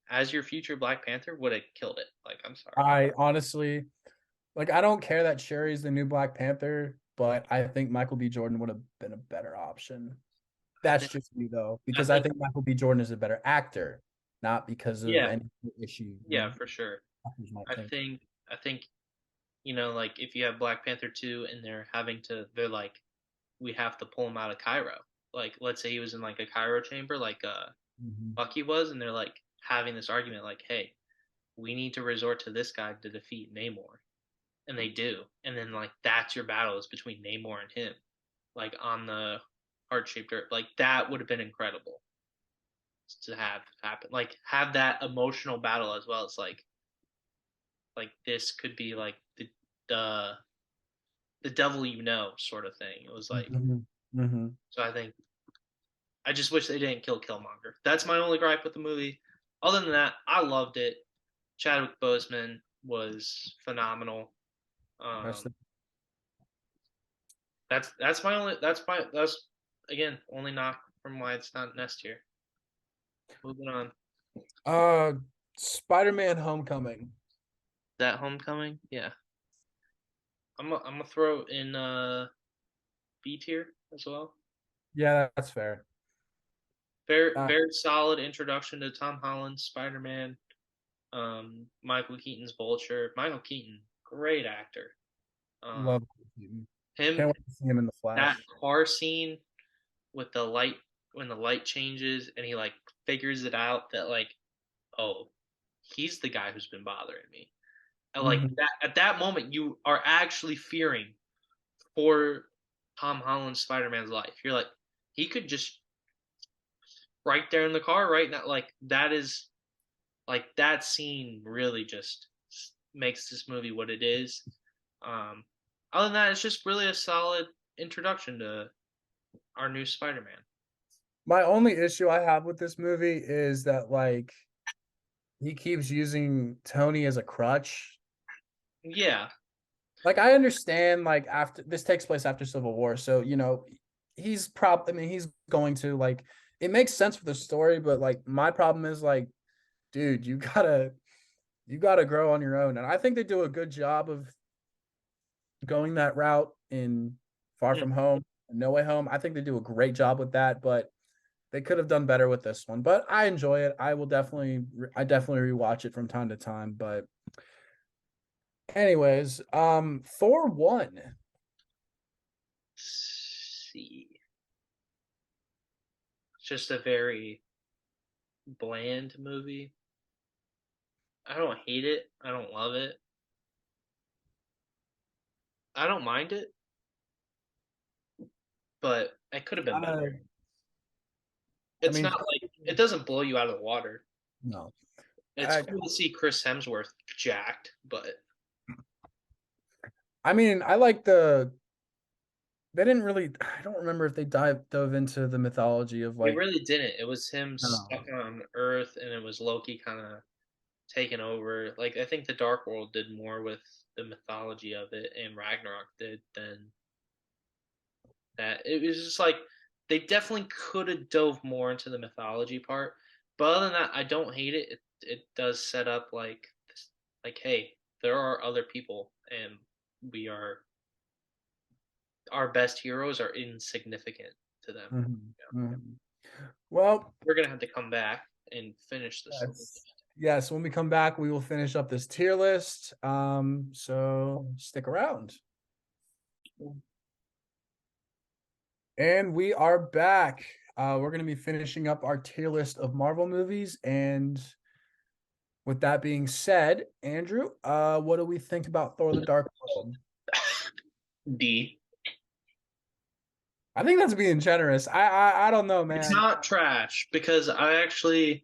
as your future Black Panther would have killed it. Like I'm sorry.
I honestly like. I don't care that Sherry's the new Black Panther, but I think Michael B. Jordan would have been a better option.
I
That's
think
just me though,
I
because I
think
think Michael B. Jordan is a better actor, not because of
yeah,
any issue.
yeah, for sure.
Actors might
I
think.
think I think like if you have Black Panther 2 and they're like we have to pull him out of Cairo. Like let's say he was in like a Cairo chamber like
Mhm.
Bucky was and they're like having this argument like, "Hey, we need to resort to this guy to defeat Namor." And they do. And then like that's your battle is between Namor and him. Like on the heart-shaped earth. Like that would have been incredible to have happen. Like have that emotional battle as well. It's like this could be like the the devil sort of thing. It was like
Mhm. Mhm.
so I think I just wish they didn't kill Killmonger. That's my only gripe with the movie. Other than that, I loved it. Chadwick Boseman was phenomenal.
That's
Um,
the,
that's my only that's again only knock from why it's not an S tier. Moving on.
Uh, Spider-Man: Homecoming.
That Homecoming, yeah. I'm gonna throw in B tier as well.
Yeah, that's fair.
Very
I
very solid introduction to Tom Holland's Spider Man. Michael Keaton's Vulture. Michael Keaton, great actor. Um,
love Keaton.
him
Can't wait to see him in the
that
Flash.
car scene with the light when the light changes and he like figures it out that like, oh, he's the guy who's been bothering me. And like
Mhm.
that at that moment you are actually fearing for Tom Holland's Spider-Man's life. You're like, he could just right there in the car right now. Like that is like that scene really just makes this movie what it is. Um, other than that, it's just really a solid introduction to our new Spider-Man.
My only issue I have with this movie is that like he keeps using Tony as a crutch.
Yeah,
Like I understand like after this takes place after Civil War, so I mean he's going to like it makes sense for the story, but like my problem is like, dude, you gotta grow on your own. And I think they do a good job of going that route in Far
mm,
From Home and No Way Home. I think they do a great job with that, but they could have done better with this one. But I enjoy it. I definitely rewatch it from time to time. But anyways, Thor 1.
see, it's just a very bland movie. I don't hate it. I don't love it. I don't mind it, but it could have been better.
Uh, I
It's
mean,
not like it doesn't blow you out of the water.
no.
It's
I,
cool to see Chris Hemsworth jacked, but
I mean, I like the. They didn't really. I don't remember if they dove into the mythology of
it
like.
really didn't. It was him
No.
stuck on Earth, and it was Loki kind of taken over. Like I think the Dark World did more with the mythology of it, and Ragnarok did than that. It was just like they definitely could have dove more into the mythology part. But other than that, I don't hate it. It does set up like this, like hey, there are other people, and we are our best heroes are insignificant to them.
Mhm,
Yeah.
mhm. Well,
We're gonna have to come back and finish this.
yes. Yes, when we come back, we will finish up this tier list. So stick around. And we are back. We're going to be finishing up our tier list of Marvel movies. And with that being said, Andrew, what do we think about Thor: The Dark World?
D.
I think that's being generous. I don't know,
It's
man.
not trash because I actually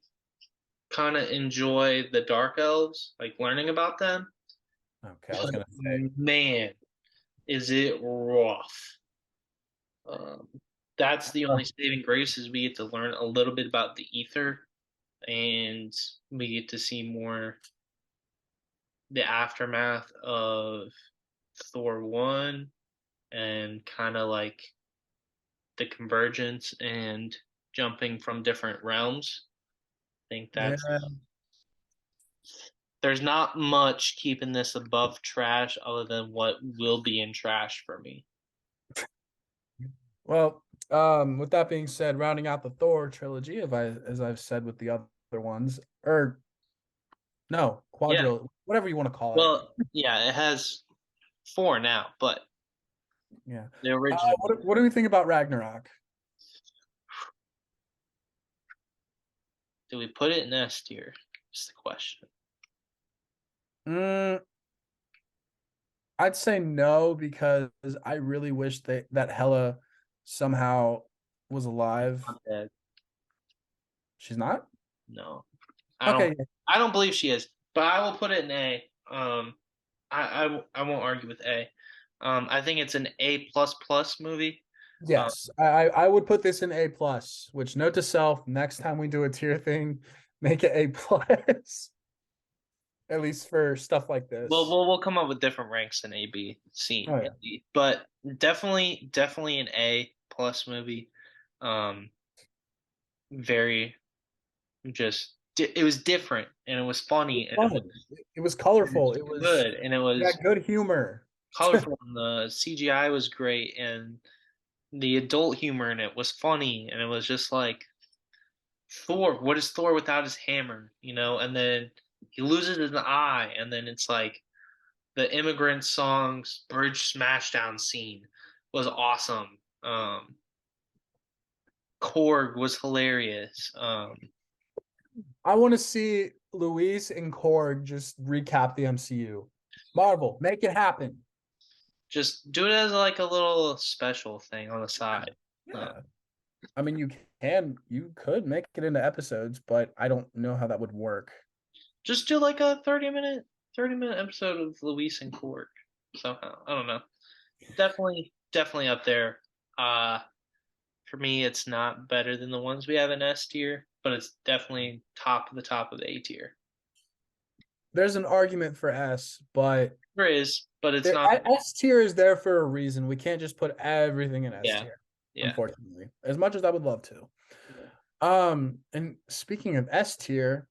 kind of enjoy the Dark Elves, like learning about them.
Okay, I was
But
gonna say.
man, is it rough. Um, that's the only saving grace is we get to learn a little bit about the ether and we get to see more the aftermath of Thor 1 and kind of like the convergence and jumping from different realms. I think
Yeah.
there's not much keeping this above trash other than what will be in trash for me.
Well, with that being said, rounding out the Thor trilogy, as I've said with the other ones, or no,
Yeah.
quadril, whatever you want to call it.
Well, yeah, it has four now, but
Yeah.
the original.
What do we think about Ragnarok?
Do we put it in S tier? Is the question.
Mm, I'd say no because I really wish that Hela somehow was alive.
I'm dead.
She's not?
No, I don't.
Okay,
I don't believe she is, but I will put it in A. I won't argue with A. I think it's an A plus plus movie. Um,
yes. I would put this in A plus, which note to self, next time we do a tier thing, make it A plus. At least for stuff like
well,
this.
we'll come up with different ranks than A, B,
Oh
C,
yeah.
and D, but definitely an A plus movie. Um, very it was different and it was funny and
Fun. It was colorful.
it
It
was
was
good and it
it
was
had good humor.
colorful and the CGI was great and the adult humor in it was funny and it was just like Thor, what is Thor without his hammer, and then he loses an eye and then it's like the immigrant songs bridge smashdown scene was awesome. Korg was hilarious.
I want to see Luis and Korg just recap the MCU. Marvel, make it happen.
Just do it as like a little special thing on the side. Uh,
Yeah. I mean, you could make it into episodes, but I don't know how that would work.
just do like a 30-minute episode of Luis and Korg somehow. I don't know. Definitely up there. Uh, for me, it's not better than the ones we have in S tier, but it's definitely top of the A tier.
There's an argument for S, but
There is, but it's
there
not.
S tier is there for a reason. We can't just put everything in S
Yeah,
tier,
yeah.
unfortunately. As much as I would love to. And speaking of S tier,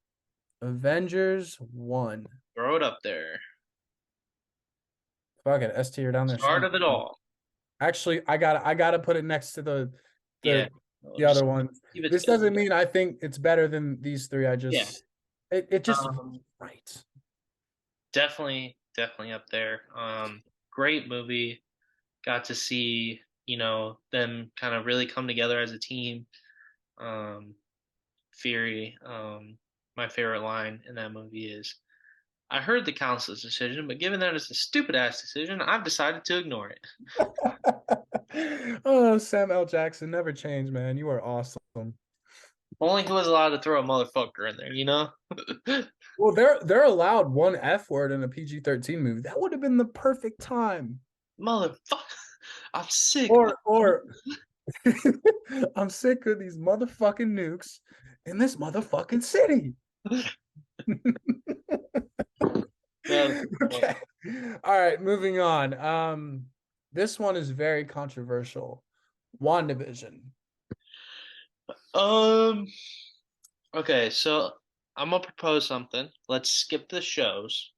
Avengers 1.
Throw it up there.
Fuck it, S tier down there
Start
somewhere.
of it all.
Actually, I gotta put it next to
Yeah.
the
No,
the
just
other one.
keep it
This
together.
doesn't mean I think it's better than these three.
Yeah.
It just
Um,
right.
definitely up there. Great movie. Got to see, them kind of really come together as a team. Um, Fury, my favorite line in that movie is, I heard the council's decision, but given that it's a stupid ass decision, I've decided to ignore it.
Oh, Sam L. Jackson, never change, man. You are awesome.
Only he was allowed to throw a motherfucker in there?
Well, they're allowed one F word in a PG-13 movie. That would have been the perfect time.
Motherfucker. I'm sick.
Or I'm sick of these motherfucking nukes in this motherfucking city. Okay. All right, moving on. This one is very controversial. WandaVision.
Um, okay, so I'm gonna propose something. Let's skip the shows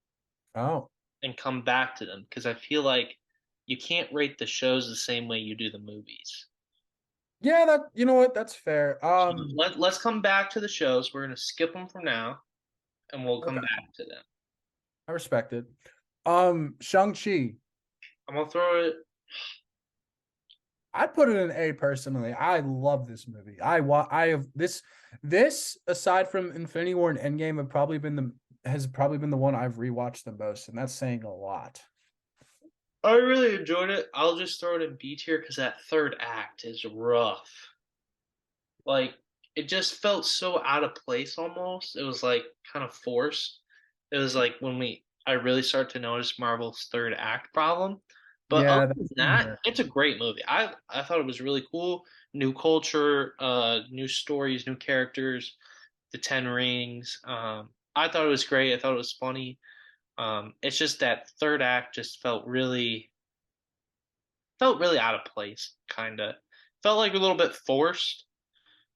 Oh.
and come back to them because I feel like you can't rate the shows the same way you do the movies.
Yeah, that you know what? That's fair.
So let's come back to the shows. We're gonna skip them from now, and we'll come
Okay.
back to them.
I respect it. Shang-Chi.
I'm gonna throw it.
I'd put it in A personally. I love this movie. I have this aside from Infinity War and Endgame has probably been the one I've rewatched the most, and that's saying a lot.
I really enjoyed it. I'll just throw it in B tier because that third act is rough. Like it just felt so out of place almost. It was like kind of forced. It was like when I really start to notice Marvel's third act problem. But other
Yeah,
than
that's
that, it's a great movie. I thought it was really cool. New culture, new stories, new characters, the Ten Rings. I thought it was great. I thought it was funny. It's just that third act just felt really out of place, kind of. Felt like a little bit forced.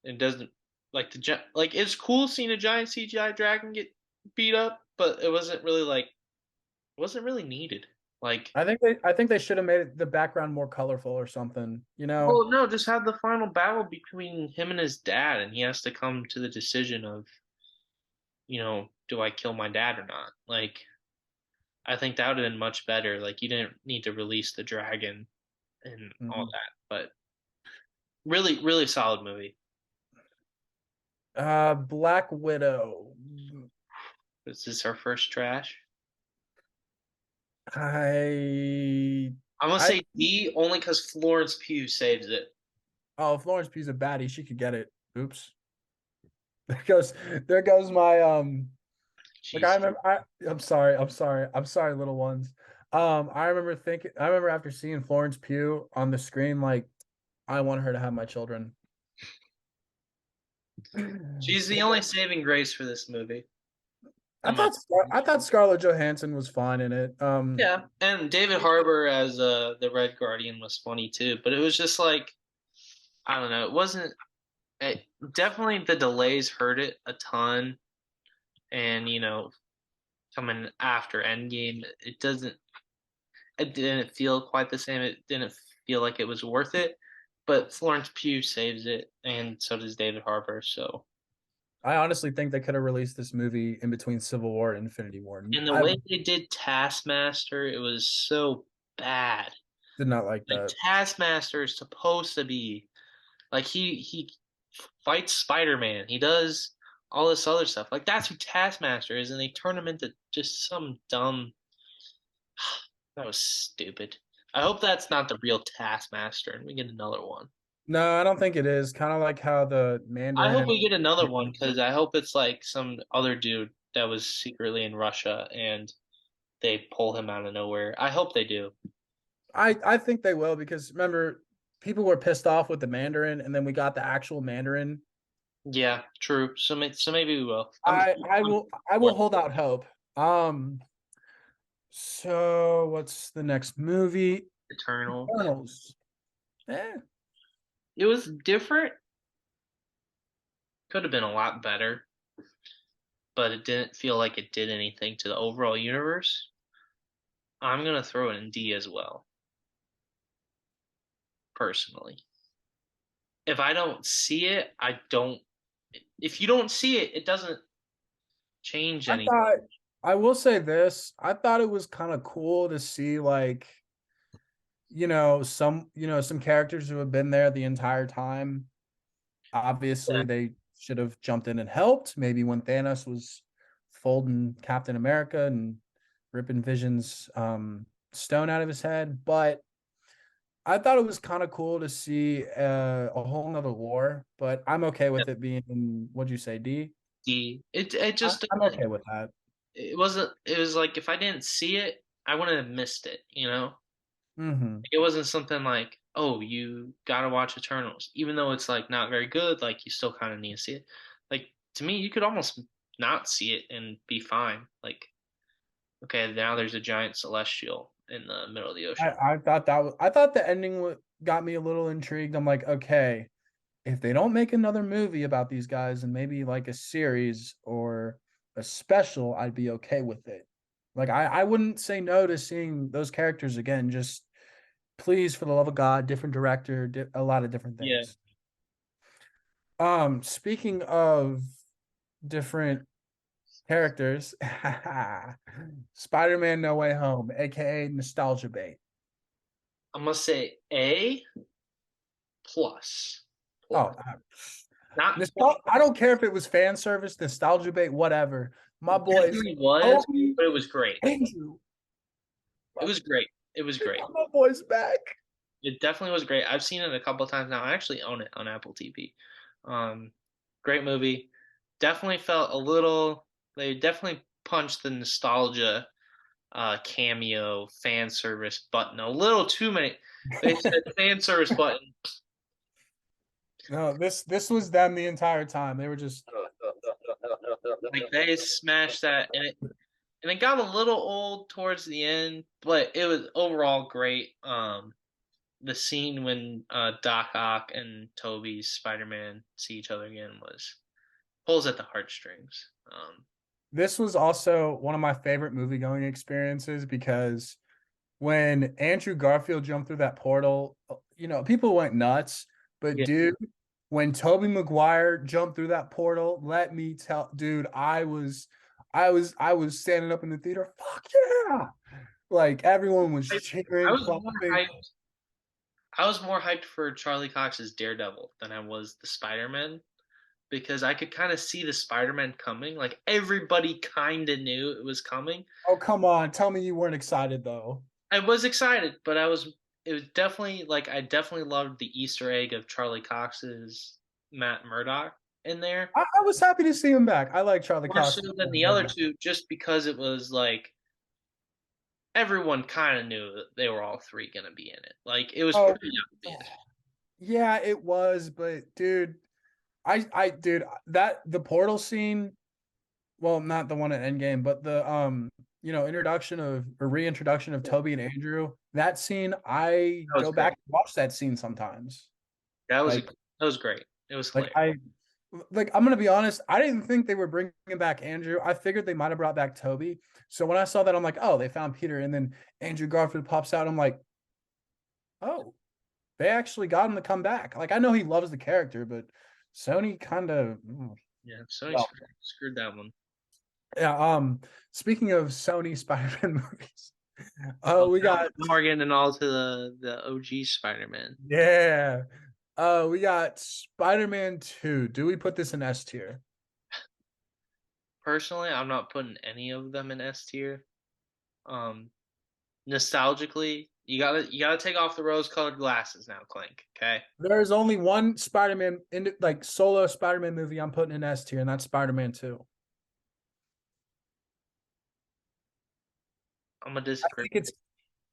It doesn't like like it's cool seeing a giant CGI dragon get beat up, but it wasn't really needed. Like,
I think they should have made the background more colorful or something. You know?
well, no, just have the final battle between him and his dad, and he has to come to the decision of, do I kill my dad or not? Like, I think that would have been much better. Like, you didn't need to release the dragon and all
Mhm.
that, but really, really solid movie.
Black Widow.
This is our first trash.
I
I'm gonna
I
say D only because Florence Pugh saves it.
Oh, Florence Pugh's a baddie. She could get it. Oops. There goes my like I
Jeez.
remember I'm sorry, little ones. I remember after seeing Florence Pugh on the screen, like I want her to have my children.
She's the only saving grace for this movie.
I
In my
thought I thought Scarlett Johansson was fine in it.
Yeah, and David Harbour as the Red Guardian was funny too, but it was just like I don't know, it wasn't. it, definitely the delays hurt it a ton, and coming after Endgame, it didn't feel quite the same. It didn't feel like it was worth it, but Florence Pugh saves it, and so does David Harbour. So,
I honestly think they could have released this movie in between Civil War and Infinity War.
and the
I
way they did Taskmaster, it was so bad.
did not like
Like
that.
Taskmaster is supposed to be like he fights Spider-Man. He does all this other stuff. Like that's who Taskmaster is, and they turn him into just some dumb. That was stupid. I hope that's not the real Taskmaster, and we get another one.
No, I don't think it is. Kind of like how the
I
Mandarin
hope
and
we get another one because I hope it's like some other dude that was secretly in Russia and they pull him out of nowhere. I hope they do.
I think they will because remember people were pissed off with the Mandarin and then we got the actual Mandarin.
Yeah, true. So maybe we will. I'm
I will hold out hope. Um so what's the next movie?
Eternal.
Eternals. Eh,
It was different. Could have been a lot better, but it didn't feel like it did anything to the overall universe. I'm gonna throw it in D as well, personally. If I don't see it, I don't. If you don't see it, it doesn't change
I
anything.
thought I will say this. I thought it was kind of cool to see like, some characters who have been there the entire time.
Yeah,
Obviously, they should have jumped in and helped. Maybe when Thanos was folding Captain America and ripping Vision's stone out of his head. But I thought it was kind of cool to see a whole nother war. But I'm okay with it being what'd you say, D?
D. It just
I'm okay with that.
it wasn't. It was like if I didn't see it, I wouldn't have missed it.
Hmm.
It wasn't something like, oh, you gotta watch Eternals, even though it's like not very good. Like you still kind of need to see it. Like to me, you could almost not see it and be fine. Like okay, now there's a giant celestial in the middle of the ocean.
I thought the ending got me a little intrigued. I'm like, okay, if they don't make another movie about these guys and maybe like a series or a special, I'd be okay with it. Like I wouldn't say no to seeing those characters again. Just please, for the love of God, different director, a lot of different
Yeah,
things. Speaking of different characters, Spider-Man No Way Home, aka nostalgia bait.
I must say A plus
Oh,
plus. Not
I don't care if it was fan service, nostalgia bait, whatever. My
it
boys,
definitely was,
Toby,
but it was great.
Andrew,
It was great. It was
they
great.
got my boys back.
It definitely was great. I've seen it a couple of times now. I actually own it on Apple TV. Um, Great movie. Definitely felt a little. They definitely punched the nostalgia cameo fan service button a little too many. They said fan service button.
No, this was them the entire time. They were just
Like they smashed that, and it got a little old towards the end, but it was overall great. The scene when Doc Ock and Toby's Spider-Man see each other again was pulls at the heartstrings.
this was also one of my favorite movie going experiences because when Andrew Garfield jumped through that portal, people went nuts. But
Yeah,
dude, when Tobey Maguire jumped through that portal, let me tell, dude, I was standing up in the theater. Fuck yeah! Like everyone was
I
cheering,
was more
clapping.
hyped. I was more hyped for Charlie Cox's Daredevil than I was the Spider-Man because I could kind of see the Spider-Man coming. Like everybody kind of knew it was coming.
Oh, come on. Tell me you weren't excited though.
I was excited, but I was. It was definitely like I definitely loved the Easter egg of Charlie Cox's Matt Murdock in there
I was happy to see him back. I like Charlie
more so
Cox.
than the other two, just because it was like everyone kind of knew that they were all three gonna be in it. Like it was
Oh,
pretty obvious.
yeah, it was, but dude, dude, that the portal scene, well, not the one at Endgame, but the introduction of or reintroduction of Toby and Andrew, that scene, I
That was
go back
great.
and watch that scene sometimes.
That was
Like,
that was great. It was
Like
hilarious.
I like I'm gonna be honest, I didn't think they were bringing back Andrew. I figured they might have brought back Toby. So when I saw that, I'm like, oh, they found Peter, and then Andrew Garfield pops out. I'm like, oh, they actually got him to come back. Like I know he loves the character, but Sony kind of
Yeah, Sony
well,
screwed that one.
yeah. Speaking of Sony Spider-Man movies,
Oh,
we got
now we're getting all to the OG Spider-Man.
yeah, we got Spider-Man 2. Do we put this in S tier?
Personally, I'm not putting any of them in S tier. Um, Nostalgically, you gotta take off the rose-colored glasses now, Clank. Okay,
There's only one Spider-Man in like solo Spider-Man movie I'm putting in S tier, and that's Spider-Man 2.
I'm gonna
I
disagree.
think it's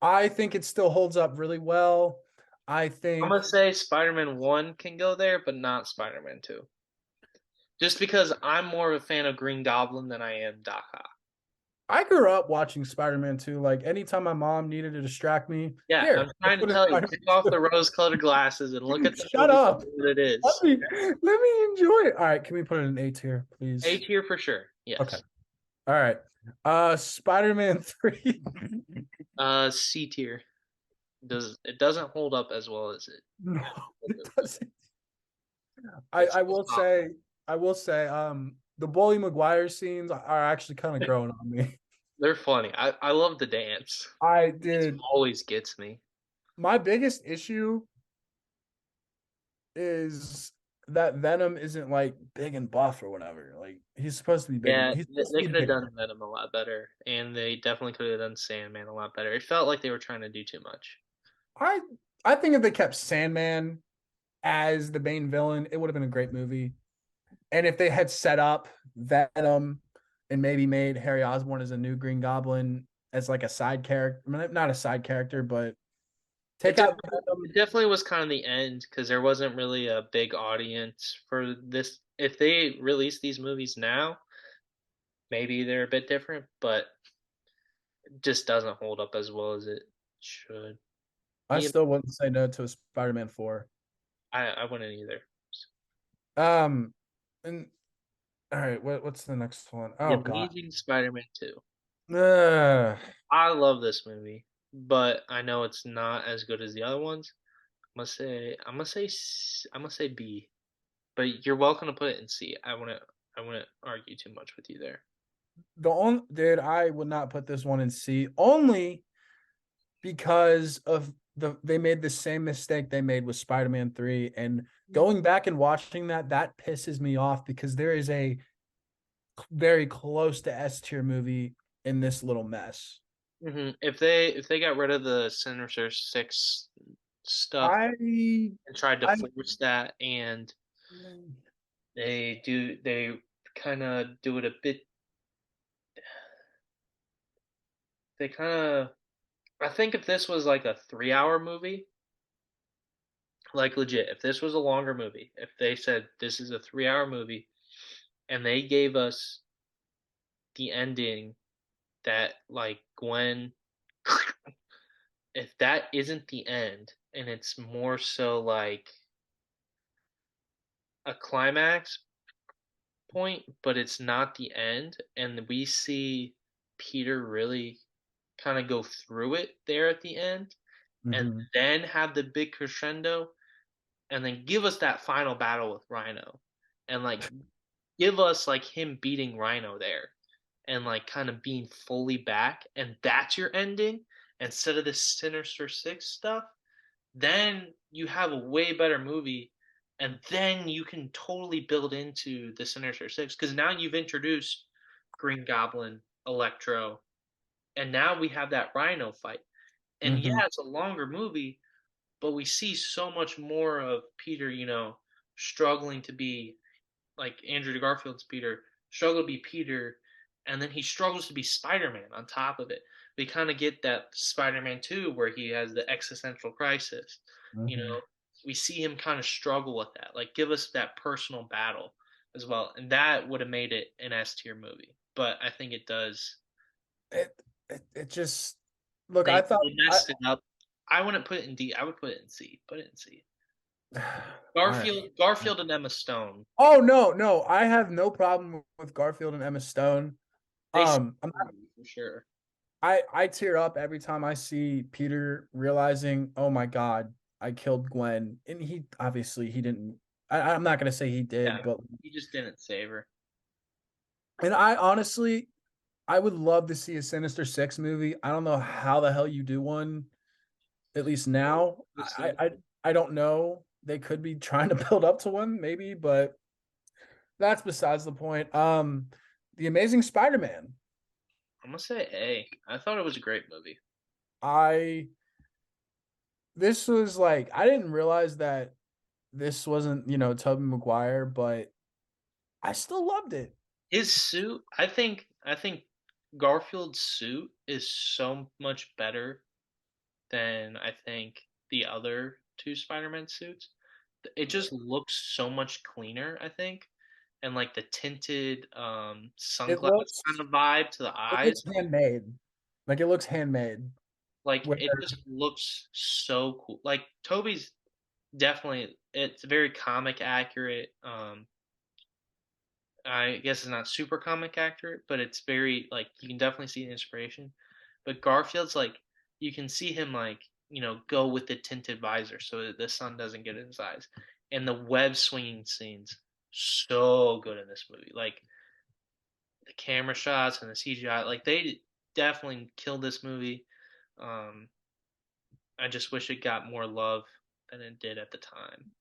I think it still holds up really well. I
I'm
think
gonna say Spider-Man 1 can go there, but not Spider-Man 2. Just because I'm more of a fan of Green Goblin than I am Doc Ock.
I grew up watching Spider-Man 2. Like anytime my mom needed to distract me,
Yeah,
here,
I'm
let's
trying to
put in
tell you, take off
Spider-Man
the rose-colored glasses and look
2.
at the
Shut
movie
up.
for what it
Let
is.
me let me enjoy it. All right, can we put it in A tier,
A
please?
tier for sure.
Okay.
Yes.
All right. Spider-Man 3.
C tier. It doesn't hold up as well as it
No,
could
it
have.
doesn't. I,
It's
I will say, I will say, the Bully Maguire scenes are actually kind of growing on me.
they're funny. I love the dance.
I
It
did.
always gets me.
My biggest issue is that Venom isn't like big and buff or whatever. Like he's supposed to be big and
Yeah,
he's
they,
supposed to
they
be a
could have
big.
done Venom a lot better, and they definitely could have done Sandman a lot better. It felt like they were trying to do too much.
I I think if they kept Sandman as the main villain, it would have been a great movie. And if they had set up Venom and maybe made Harry Osborn as a new Green Goblin as like a side character, I mean, not a side character, but
It
take out
definitely,
Venom.
it definitely was kind of the end because there wasn't really a big audience for this. If they release these movies now, maybe they're a bit different, but it just doesn't hold up as well as it should.
I
Me,
still wouldn't say no to a Spider-Man 4.
I wouldn't either.
Um, and all right, what's the next one?
The
Oh God.
Amazing Spider-Man 2.
Ugh.
I love this movie, but I know it's not as good as the other ones. I'm gonna say B, but you're welcome to put it in C. I wouldn't argue too much with you there.
The only dude, I would not put this one in C only because of they made the same mistake they made with Spider-Man 3. And going back and watching that pisses me off because there is a very close to S tier movie in this little mess.
If they got rid of the Sinister Six stuff
I
and tried to
I
force that, and they kind of do it a bit. They kind of I think if this was like a 3 hour movie, like legit, if this was a longer movie, if they said this is a 3 hour movie and they gave us the ending that like Gwen, if that isn't the end and it's more so like a climax point, but it's not the end, and we see Peter really kind of go through it there at the end, and
Mhm.
then have the big crescendo, and then give us that final battle with Rhino, and like give us like him beating Rhino there, and like kind of being fully back, and that's your ending instead of this Sinister Six stuff, then you have a way better movie, and then you can totally build into the Sinister Six because now you've introduced Green Goblin, Electro, and now we have that Rhino fight. And
Mhm.
yeah, it's a longer movie, but we see so much more of Peter, struggling to be like Andrew Garfield's Peter, struggle to be Peter, and then he struggles to be Spider-Man on top of it. We kind of get that Spider-Man 2 where he has the existential crisis. You
Mhm.
know, we see him kind of struggle with that. Like give us that personal battle as well. And that would have made it an S tier movie. But I think it does.
It just look.
They
I thought
they
I
messed it up. I wouldn't put it in D. I would put it in C. Put it in C.
All right.
Garfield and Emma Stone.
Oh no, no, I have no problem with Garfield and Emma Stone.
They saved
I'm
the movie for sure.
I tear up every time I see Peter realizing, oh my God, I killed Gwen. And he obviously he didn't. I'm not gonna say he did,
Yeah,
but
he just didn't save her.
and I honestly I would love to see a Sinister Six movie. I don't know how the hell you do one, at least now.
We'll see.
I don't know. They could be trying to build up to one, maybe, but that's besides the point. The Amazing Spider-Man.
I'm gonna say A. I thought it was a great movie.
I this was like I didn't realize that this wasn't, Tobey Maguire, but I still loved it.
His suit, I think Garfield's suit is so much better than I think the other two Spider-Man suits. It just looks so much cleaner, I think. And like the tinted
It
sunglass
looks
kind of vibe to the
it
eyes,
looks handmade. Like it looks handmade.
like
Where
it just looks so cool. Like Toby's definitely it's very comic accurate. I guess it's not super comic accurate, but it's very like you can definitely see the inspiration. But Garfield's like you can see him like go with the tinted visor so that the sun doesn't get in his eyes, and the web swinging scenes so good in this movie. Like the camera shots and the CGI, like they definitely killed this movie. Um, I just wish it got more love than it did at the time.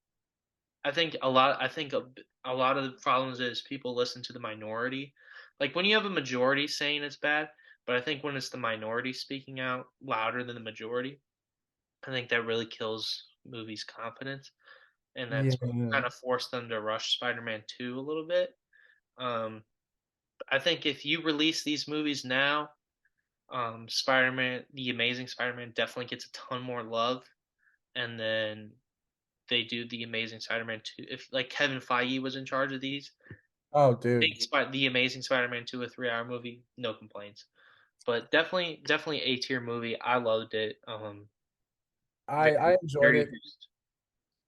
I think a lot of the problems is people listen to the minority. Like when you have a majority saying it's bad, but I think when it's the minority speaking out louder than the majority, I think that really kills movies' confidence, and
yeah.
that's kind of forced them to rush Spider-Man 2 a little bit. Um, I think if you release these movies now, Spider-Man, the Amazing Spider-Man definitely gets a ton more love, and then they do the Amazing Spider-Man 2. If like Kevin Feige was in charge of these,
Oh, dude.
The Amazing Spider-Man 2, a 3 hour movie, no complaints. But definitely A tier movie. I loved it.
I enjoyed
Very
it.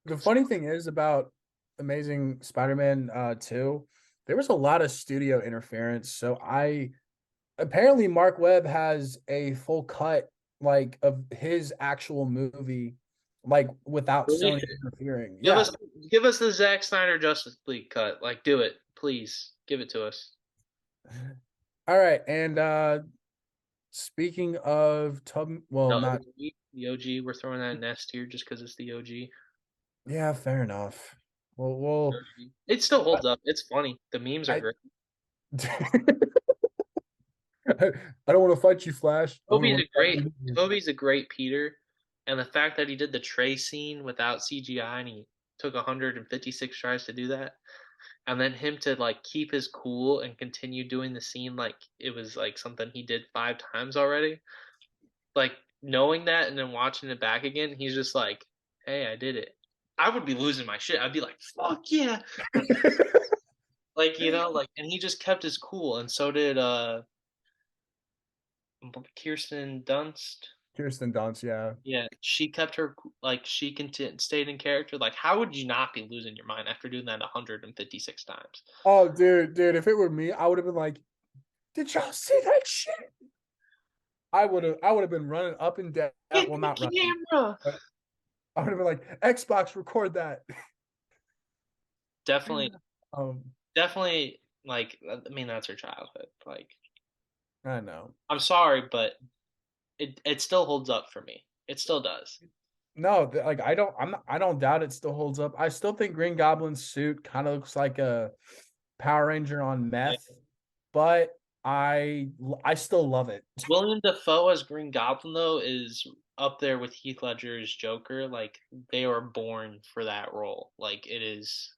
The funny thing is about Amazing Spider-Man 2, there was a lot of studio interference. So I apparently Mark Webb has a full cut like of his actual movie, like without Sony interfering.
give
Yeah.
us give us the Zack Snyder Justice League cut. Like do it, please. Give it to us.
All right. And speaking of
The
not
OG, the OG. We're throwing that in S tier just because it's the OG.
yeah, fair enough. Well,
It still holds up. It's funny. The memes are
I
great.
I don't want to fight you, Flash. I want
Toby's
to
a
fight
great
you.
Toby's a great Peter, and the fact that he did the Trey scene without CGI and he took 156 tries to do that, and then him to like keep his cool and continue doing the scene like it was like something he did 5 times already. Like knowing that and then watching it back again, he's just like, "Hey, I did it." I would be losing my shit. I'd be like, "Fuck yeah!" Like like, and he just kept his cool, and so did Kirsten Dunst.
Kirsten Dunst, yeah.
Yeah, she kept her like she stayed in character. Like, how would you not be losing your mind after doing that 156 times?
Oh, dude, if it were me, I would have been like, "Did y'all see that shit?" I would have been running up and down.
Get
Well,
the
not running,
camera.
but I would have been like, "Xbox, record that."
Definitely,
Um,
definitely. Like, I mean, that's her childhood. Like,
I know.
I'm sorry, but it still holds up for me. It still does.
No, like I don't doubt it still holds up. I still think Green Goblin's suit kind of looks like a Power Ranger on
Yeah.
meth, but I still love it.
William Dafoe as Green Goblin though is up there with Heath Ledger as Joker. Like, they were born for that role. Like, it is.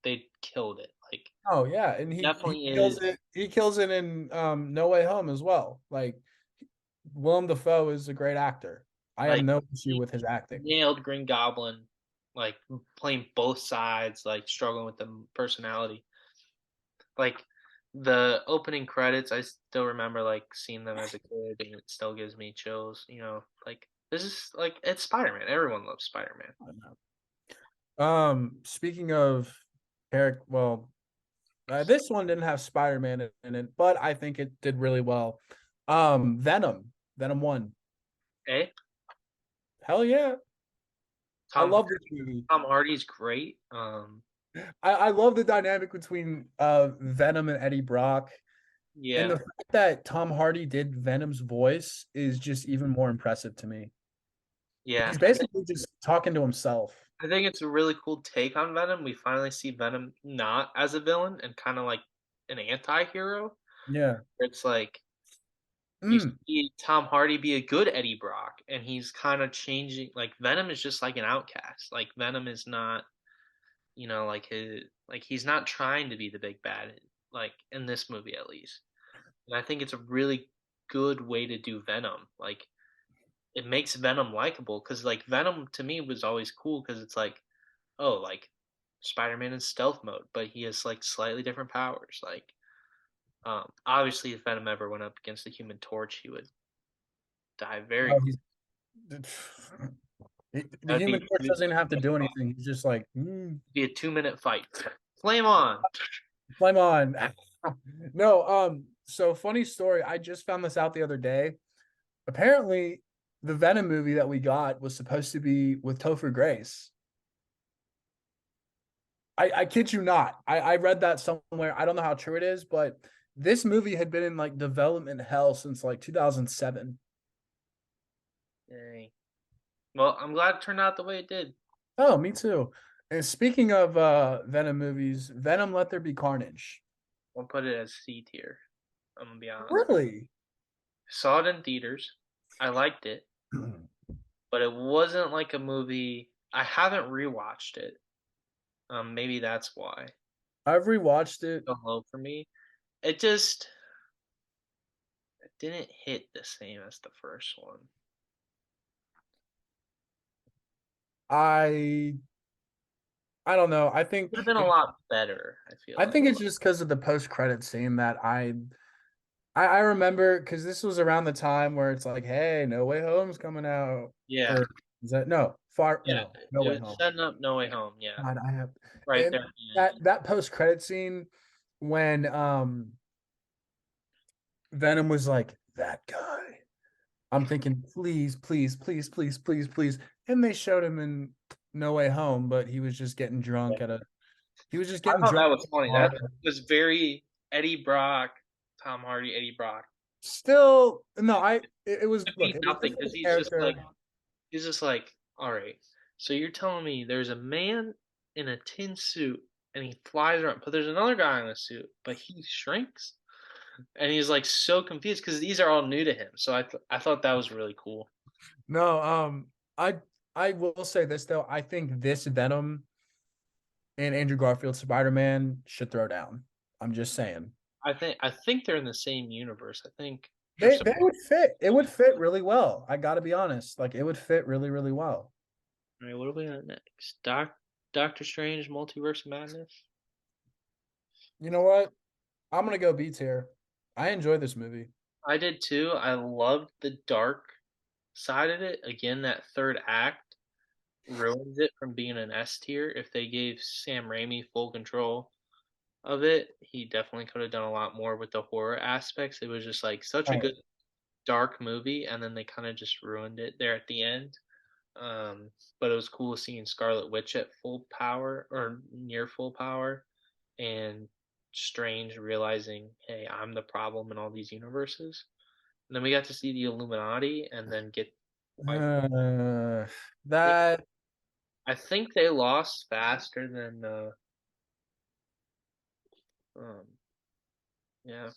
They killed it. Like,
Oh yeah, and he
definitely
kills
is.
it. He kills it in No Way Home as well. Like Willem Dafoe is a great actor. I have
Like
no issue
he
with his acting.
nailed Green Goblin, like playing both sides, like struggling with the personality. Like the opening credits, I still remember like seeing them as a kid, and it still gives me chills. Like this is like it's Spider Man. Everyone loves Spider Man.
Speaking of character, well, this one didn't have Spider-Man in it, but I think it did really well. Venom 1.
Okay,
Hell yeah. I
Tom
love this movie.
Tom Hardy's great.
I love the dynamic between Venom and Eddie Brock. And
Yeah,
the fact that Tom Hardy did Venom's voice is just even more impressive to me.
yeah.
He's basically just talking to himself.
I think it's a really cool take on Venom. We finally see Venom not as a villain and kind of like an anti-hero.
Yeah.
It's like you
Mm.
see Tom Hardy be a good Eddie Brock, and he's kind of changing. Like Venom is just like an outcast. Like Venom is not, like he's not trying to be the big bad. Like in this movie, at least. And I think it's a really good way to do Venom. Like it makes Venom likable because like Venom to me was always cool because it's like, oh, like Spider-Man in stealth mode, but he has like slightly different powers. Like obviously if Venom ever went up against the Human Torch, he would die very
Oh,
quick.
the
That'd
Human
be
Torch doesn't even have to do anything. He's just like,
be a 2 minute fight. Flame on.
flame on. No, so funny story. I just found this out the other day. Apparently, the Venom movie that we got was supposed to be with Topher Grace. I kid you not. I read that somewhere. I don't know how true it is, but this movie had been in like development hell since like 2007.
Dang. Well, I'm glad it turned out the way it did.
Oh, me too. And speaking of Venom movies, Venom Let There Be Carnage.
I'll put it as C tier. I'm gonna be honest.
Really?
Saw it in theaters. I liked it, but it wasn't like a movie. I haven't rewatched it. Maybe that's why
I've rewatched it.
so low for me. It just it didn't hit the same as the first one.
I I don't know.
Could have been a lot better. I feel
I
like.
think it's just because of the post credit scene that I remember because this was around the time where it's like, hey, No Way Home's coming out.
Yeah,
Or is that
yeah.
No
It
Way
was
Home.
setting up No Way Home. Yeah,
God, I have
right
and
there. At the end.
that post credit scene when Venom was like, that guy. I'm thinking, please, please, please, please, please, please. And they showed him in No Way Home, but he was just
I
getting
thought
drunk
that
at
was
a
funny.
bar.
That was very Eddie Brock, Tom Hardy, Eddie Brock.
Still, no, it was
Could
look,
be
it was
nothing
different
because
with character.
he's just like, all right. So you're telling me there's a man in a tin suit and he flies around, but there's another guy in a suit, but he shrinks, and he's like so confused because these are all new to him. So I thought that was really cool.
No, I I will say this though. I think this Venom and Andrew Garfield Spider-Man should throw down. I'm just saying.
I think they're in the same universe. I think they're
They
supposed
would fit. It
to
would
be.
fit really well. I gotta be honest. Like it would fit really, really well.
All right, what are we at next? Doctor Strange, Multiverse of Madness.
You know what? I'm gonna go B tier. I enjoy this movie.
I did too. I loved the dark side of it. Again, that third act ruins it from being an S tier. If they gave Sam Raimi full control of it, he definitely could have done a lot more with the horror aspects. It was just like such a
Oh,
good dark movie, and then they kind of just ruined it there at the end. But it was cool seeing Scarlet Witch at full power or near full power, and Strange realizing, hey, I'm the problem in all these universes. And then we got to see the Illuminati, and then get wiped.
uh,
I think,
that
I think they lost faster than um, yeah,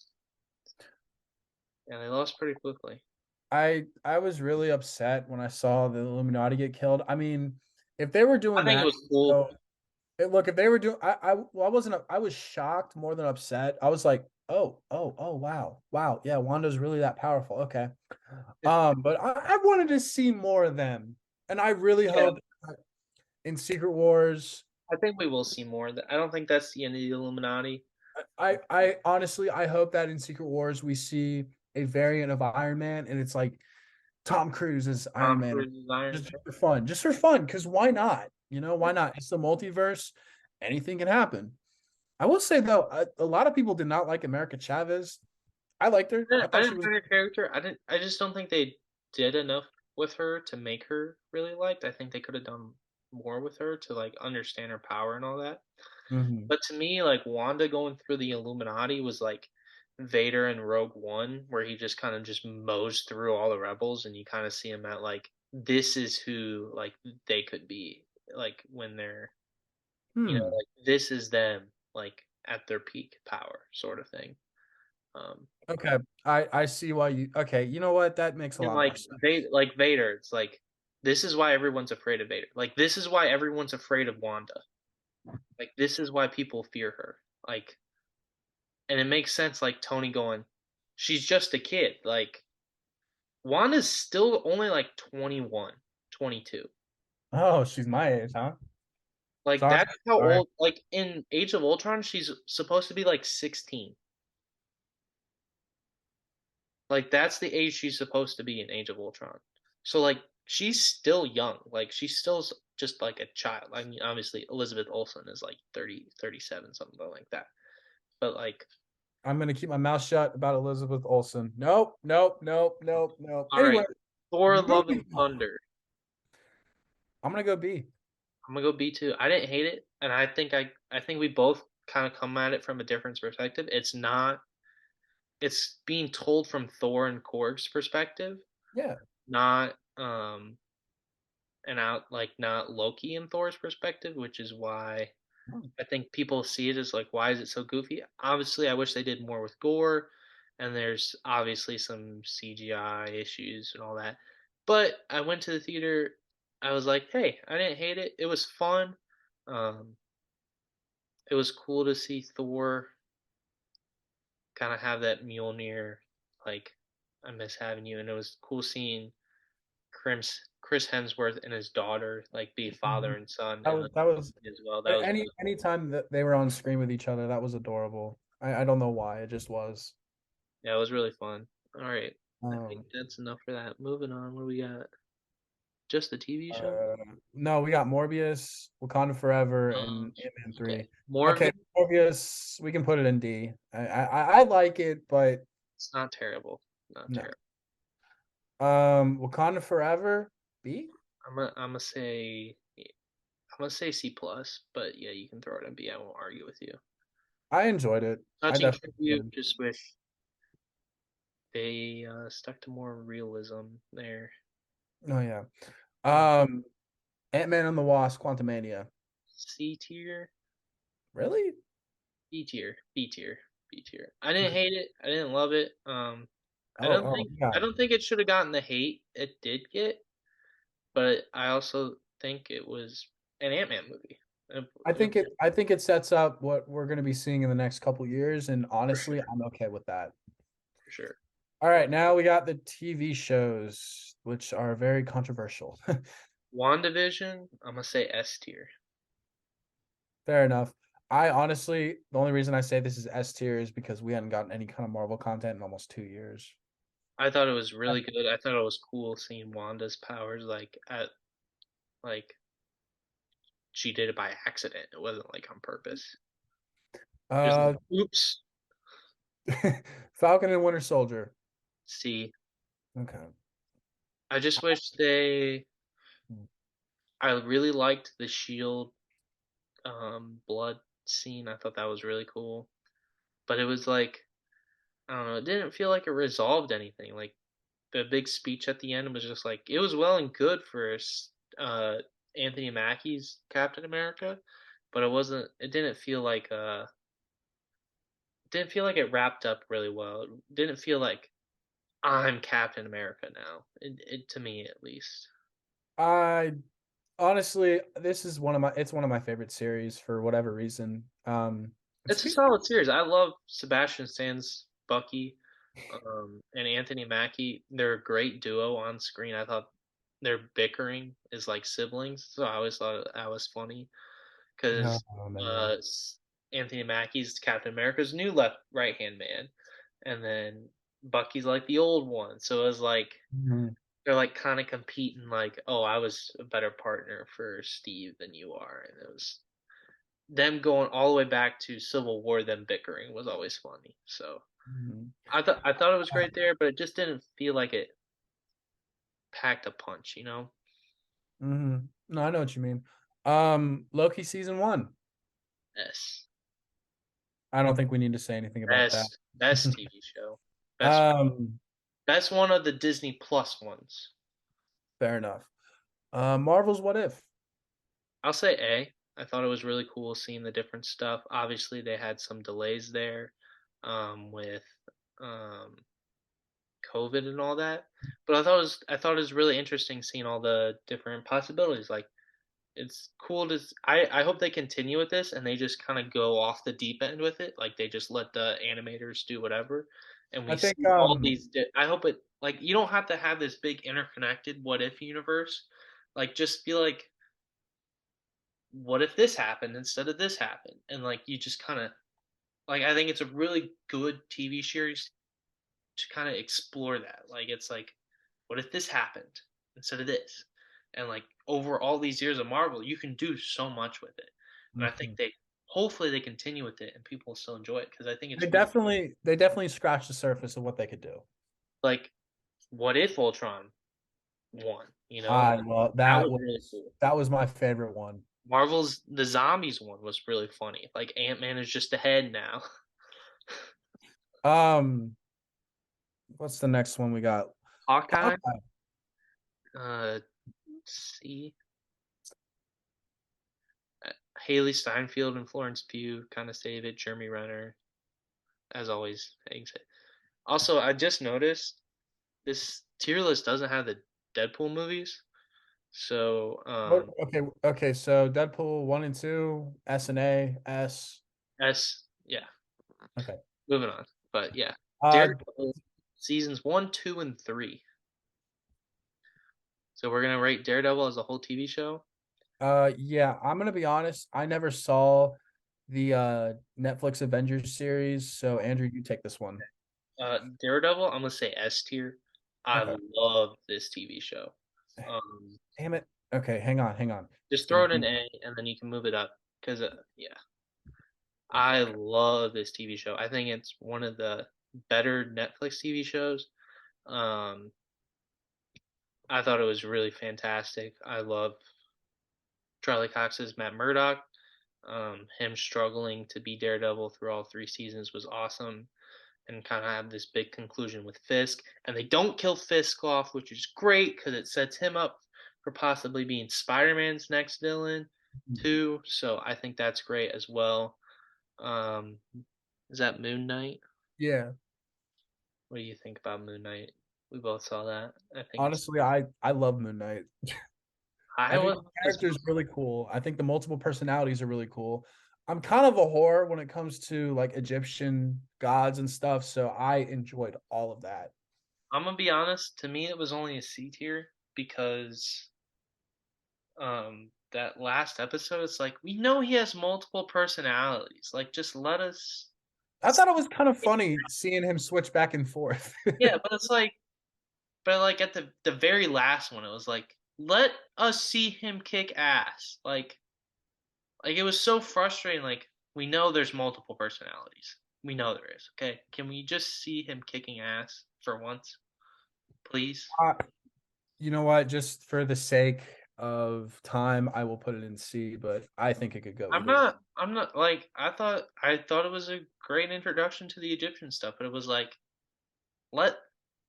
yeah, they lost pretty quickly.
I was really upset when I saw the Illuminati get killed. I mean, if they were
I
doing
think it
that,
was cool.
so look, if they were doing, well, I wasn't, I was shocked more than upset. I was like, oh, wow, wow, yeah, Wanda's really that powerful. Okay, but I wanted to see more of them, and I really
Yeah,
hope in Secret Wars.
I think we will see more. I don't think that's the end of the Illuminati.
I honestly, I hope that in Secret Wars we see a variant of Iron Man, and it's like Tom Cruise as Iron
Tom
Man,
Cruise's Iron
just
Man.
for fun, because why not? Why not? It's the multiverse. Anything can happen. I will say though, a lot of people did not like America Chavez. I liked her. I
I
thought she
didn't
was.
find her character. I didn't. I just don't think they did enough with her to make her really liked. I think they could have done more with her to like understand her power and all that.
Mhm.
But to me, like Wanda going through the Illuminati was like Vader in Rogue One, where he just kind of just mows through all the rebels, and you kind of see him at like this is who like they could be like when they're
Hmm.
like this is them like at their peak power sort of thing. Um,
Okay. I see why you. Okay. You know what? That makes a
and
lot more sense.
Like Vader, it's like this is why everyone's afraid of Vader. Like this is why everyone's afraid of Wanda. Like this is why people fear her. Like and it makes sense like Tony going, she's just a kid. Like Wanda's still only like 21, 22.
Oh, she's my age, huh?
Like
Sorry.
that's how
Sorry.
old like in Age of Ultron she's supposed to be like 16. Like that's the age she's supposed to be in Age of Ultron. So like she's still young. Like she's still just like a child. I mean obviously Elizabeth Olsen is like 30, 37, something like that. But like
I'm gonna keep my mouth shut about Elizabeth Olsen. Nope. Nope. Nope. Nope. Nope.
all
Anyway,
right, Thor Love and
moving on.
Thunder.
I'm gonna go B.
I'm gonna go B two. I didn't hate it, and I think we both kind of come at it from a different perspective. It's not. It's being told from Thor and Korg's perspective,
Yeah.
not and out like not Loki and Thor's perspective, which is why I think people see it as like, why is it so goofy? Obviously, I wish they did more with gore, and there's obviously some CGI issues and all that. But I went to the theater. I was like, hey, I didn't hate it. It was fun. Um, it was cool to see Thor kind of have that Mjolnir, like I miss having you, and it was cool seeing Chris Hemsworth and his daughter like be father
Mhm.
and son
That
in
was
the
that was
movie as well. That was
anytime that they were on screen with each other, that was adorable. I don't know why, it just was.
yeah, it was really fun. All right, I think
Um
that's enough for that. Moving on, what do we got? Just the TV show?
uh no, we got Morbius, Wakanda Forever, and
Um,
Ant-Man
okay,
3. Okay,
Morbius.
Morbius, we can put it in D. I like it, but
It's not terrible. Not
no.
terrible.
Wakanda Forever, B?
I'm gonna say C plus, but yeah, you can throw it in B. I won't argue with you.
I enjoyed it. I
Touching
definitely
tribute.
did.
Just wish they stuck to more realism there.
Oh yeah.
Uh,
Um Ant-Man and the Wasp, Quantumania.
C tier,
Really?
B tier, B tier, B tier. I didn't hate it. I didn't love it.
Yeah.
I don't think it should have gotten the hate it did get, but I also think it was an Ant Man movie.
I think it sets up what we're going to be seeing in the next couple years, and
For
honestly,
sure,
I'm okay with that.
for sure.
All right, now we got the TV shows, which are very controversial.
WandaVision, I'm gonna say S tier.
Fair enough. I honestly, the only reason I say this is S tier is because we hadn't gotten any kind of Marvel content in almost 2 years.
I thought it was really good. I thought it was cool seeing Wanda's powers like she did it by accident. It wasn't like on purpose. Just like
Uh,
oops.
Falcon and Winter Soldier.
See,
Okay.
I just wish they. I really liked the shield blood scene. I thought that was really cool. But it was like I don't know, it didn't feel like it resolved anything. Like the big speech at the end was just like it was well and good for uh Anthony Mackie's Captain America, but it didn't feel like it wrapped up really well. It didn't feel like I'm Captain America now. It to me at least.
I honestly, it's one of my favorite series for whatever reason. It's
It's a
pretty
solid series. I love Sebastian Stan's Bucky, and Anthony Mackie. They're a great duo on screen. I thought their bickering is like siblings, so I always thought that was funny because
oh man.
uh, Anthony Mackie's Captain America's new left right hand man, and then Bucky's like the old one. So it was like
Mhm.
they're like kind of competing, like, oh, I was a better partner for Steve than you are, and it was them going all the way back to Civil War. Them bickering was always funny. So
Mhm.
I thought it was great there, but it just didn't feel like it packed a punch, you know?
No, I know what you mean. Loki season one.
Yes,
I don't think we need to say anything about that.
best TV show, best
um,
best one of the Disney Plus ones.
Fair enough. Marvel's What If?
I'll say A. I thought it was really cool seeing the different stuff. Obviously, they had some delays there with um, COVID and all that, but I thought it was really interesting seeing all the different possibilities. Like, it's cool to. I hope they continue with this and they just kind of go off the deep end with it. Like they just let the animators do whatever, and
I
we
think
see all these. I hope it like you don't have to have this big interconnected what if universe. Like just feel like what if this happened instead of this happened, and like you just kind of like I think it's a really good TV series to kind of explore that. Like it's like what if this happened instead of this? And like over all these years of Marvel, you can do so much with it. And I think
Mhm.
they hopefully they continue with it and people will still enjoy it because I think
They
it's really
definitely scratched the surface of what they could do.
like what if Ultron won, you know?
I well
That was really cool.
that was my favorite one.
Marvel's the zombies one was really funny. Like Ant-Man is just ahead now.
Um, what's the next one we got?
Hawkeye,
Hawkeye.
see Haley Steinfeld and Florence Pugh kind of save it. Jeremy Renner, as always, exit. Also, I just noticed this tier list doesn't have the Deadpool movies. So,
Okay, so Deadpool 1 and 2, S and A, S.
yeah,
Okay.
moving on. But yeah,
Uh
Daredevil seasons 1, 2, and 3. So we're gonna rate Daredevil as a whole TV show.
yeah, I'm gonna be honest. I never saw the Netflix Avengers series, so Andrew, you take this one.
Daredevil, I'm gonna say S tier. I
Okay.
love this TV show. Um,
Damn it. Okay, hang on.
just
Just give
throw it
me
in A, and then you can move it up. Cause yeah, I love this TV show. I think it's one of the better Netflix TV shows. Um, I thought it was really fantastic. I love Charlie Cox's Matt Murdock. Him struggling to be Daredevil through all 3 seasons was awesome, and kind of have this big conclusion with Fisk. And they don't kill Fisk off, which is great because it sets him up for possibly being Spider-Man's next villain too. So I think that's great as well. Um, is that Moon Knight?
Yeah.
What do you think about Moon Knight? We both saw that. I think it's
Honestly, I love Moon Knight.
I
I think
was
the
as
character is really cool. I think the multiple personalities are really cool. I'm kind of a whore when it comes to like Egyptian gods and stuff, so I enjoyed all of that.
I'm gonna be honest. To me, it was only a C tier because that last episode, it's like we know he has multiple personalities. Like, just let us.
I thought it was kind of funny seeing him switch back and forth.
Yeah, but it's like, but like at the very last one, it was like let us see him kick ass. Like it was so frustrating. Like we know there's multiple personalities. We know there is. Okay, can we just see him kicking ass for once, please?
Uh, you know what? Just for the sake of time, I will put it in C, but I think it could go
I'm
either way.
not. I'm not like I thought it was a great introduction to the Egyptian stuff, but it was like let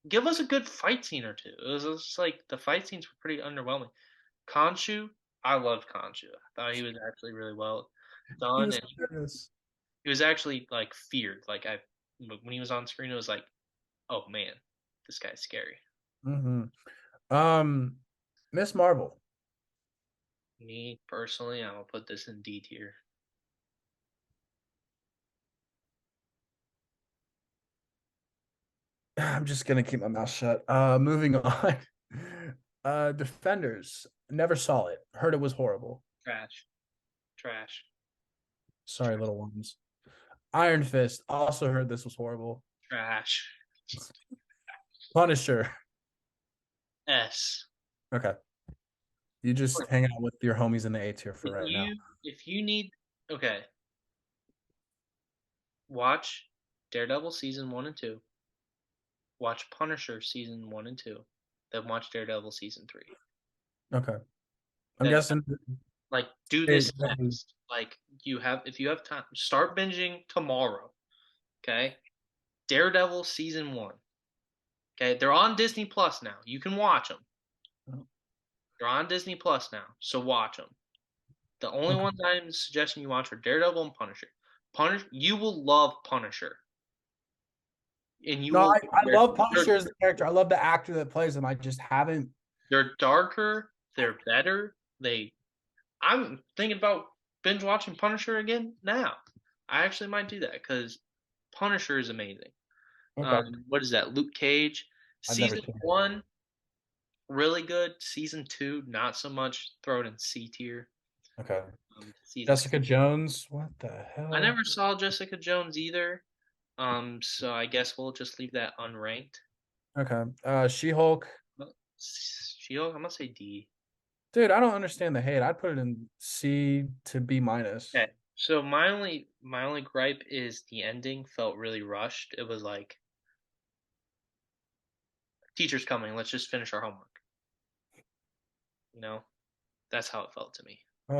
give us a good fight scene or two. It was just like the fight scenes were pretty underwhelming. Khonshu, I loved Khonshu. I thought he was actually really well
He
done,
was
and
hilarious.
he was actually like feared. Like I when he was on screen, it was like, oh man, this guy's scary.
Hmm. Um, Miss Marvel.
Me personally, I'm gonna put this in D tier.
I'm just gonna keep my mouth shut. Moving on. Defenders. Never saw it. Heard it was horrible.
Trash, trash,
Sorry,
trash,
little ones. Iron Fist. Also heard this was horrible.
trash.
Punisher.
S.
Okay. You just hang out with your homies in the A tier for
If
right now.
you need, okay, watch Daredevil season 1 and 2. Watch Punisher season 1 and 2. Then watch Daredevil season 3.
Okay. I'm
Then
guessing.
like do
Hey,
this next. Like if you have time, start binging tomorrow. Okay, Daredevil season 1. Okay, they're on Disney Plus now. You can watch them. They're on Disney Plus now, so watch them. The only
okay.
ones I'm suggesting you watch are Daredevil and Punisher. You will love Punisher, and you
No,
will.
I love Punisher as the character. I love the actor that plays him. I just haven't.
They're darker. They're better. I'm thinking about binge watching Punisher again now. I actually might do that because Punisher is amazing.
Okay.
What is that? Luke Cage.
I've never
Season
seen it.
1, really good. Season 2, not so much. Throw it in C tier.
Okay.
Season.
Jessica Jones. What the
I
hell?
never saw Jessica Jones either. So I guess we'll just leave that unranked.
Okay. She-Hulk.
She-Hulk, I'm gonna say D.
Dude, I don't understand the hate. I'd put it in C to B minus.
Okay. So my only gripe is the ending felt really rushed. It was like teacher's coming, let's just finish our homework. You know? That's how it felt to me. You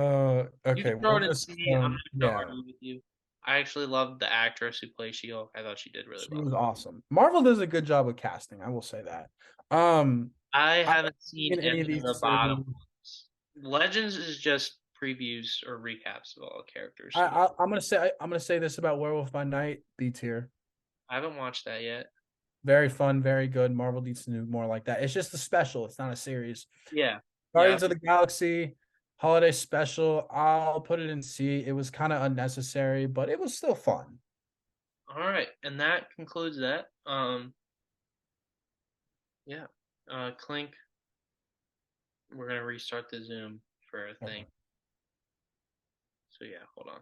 Okay.
can throw
We'll
it in
just
C. I'm not gonna
yeah.
argue with you. I actually loved the actress who plays She-Hulk. I thought she did really
She
well.
was awesome. Marvel does a good job with casting. I will say that.
I
I
haven't
haven't
seen
seen any
any
of
of
these
the bottom
series.
ones. Legends is just previews or recaps of all the characters.
I,
So
I I'm gonna say this about Werewolf by Night. B tier.
I haven't watched that yet.
Very fun, very good. Marvel needs to do more like that. It's just a special. It's not a series.
Yeah. Yeah.
Guardians of the Galaxy holiday special. I'll put it in C. It was kind of unnecessary, but it was still fun.
All right. And that concludes that. Yeah. Clink, we're gonna restart the Zoom for a thing.
Okay.
So yeah, hold on.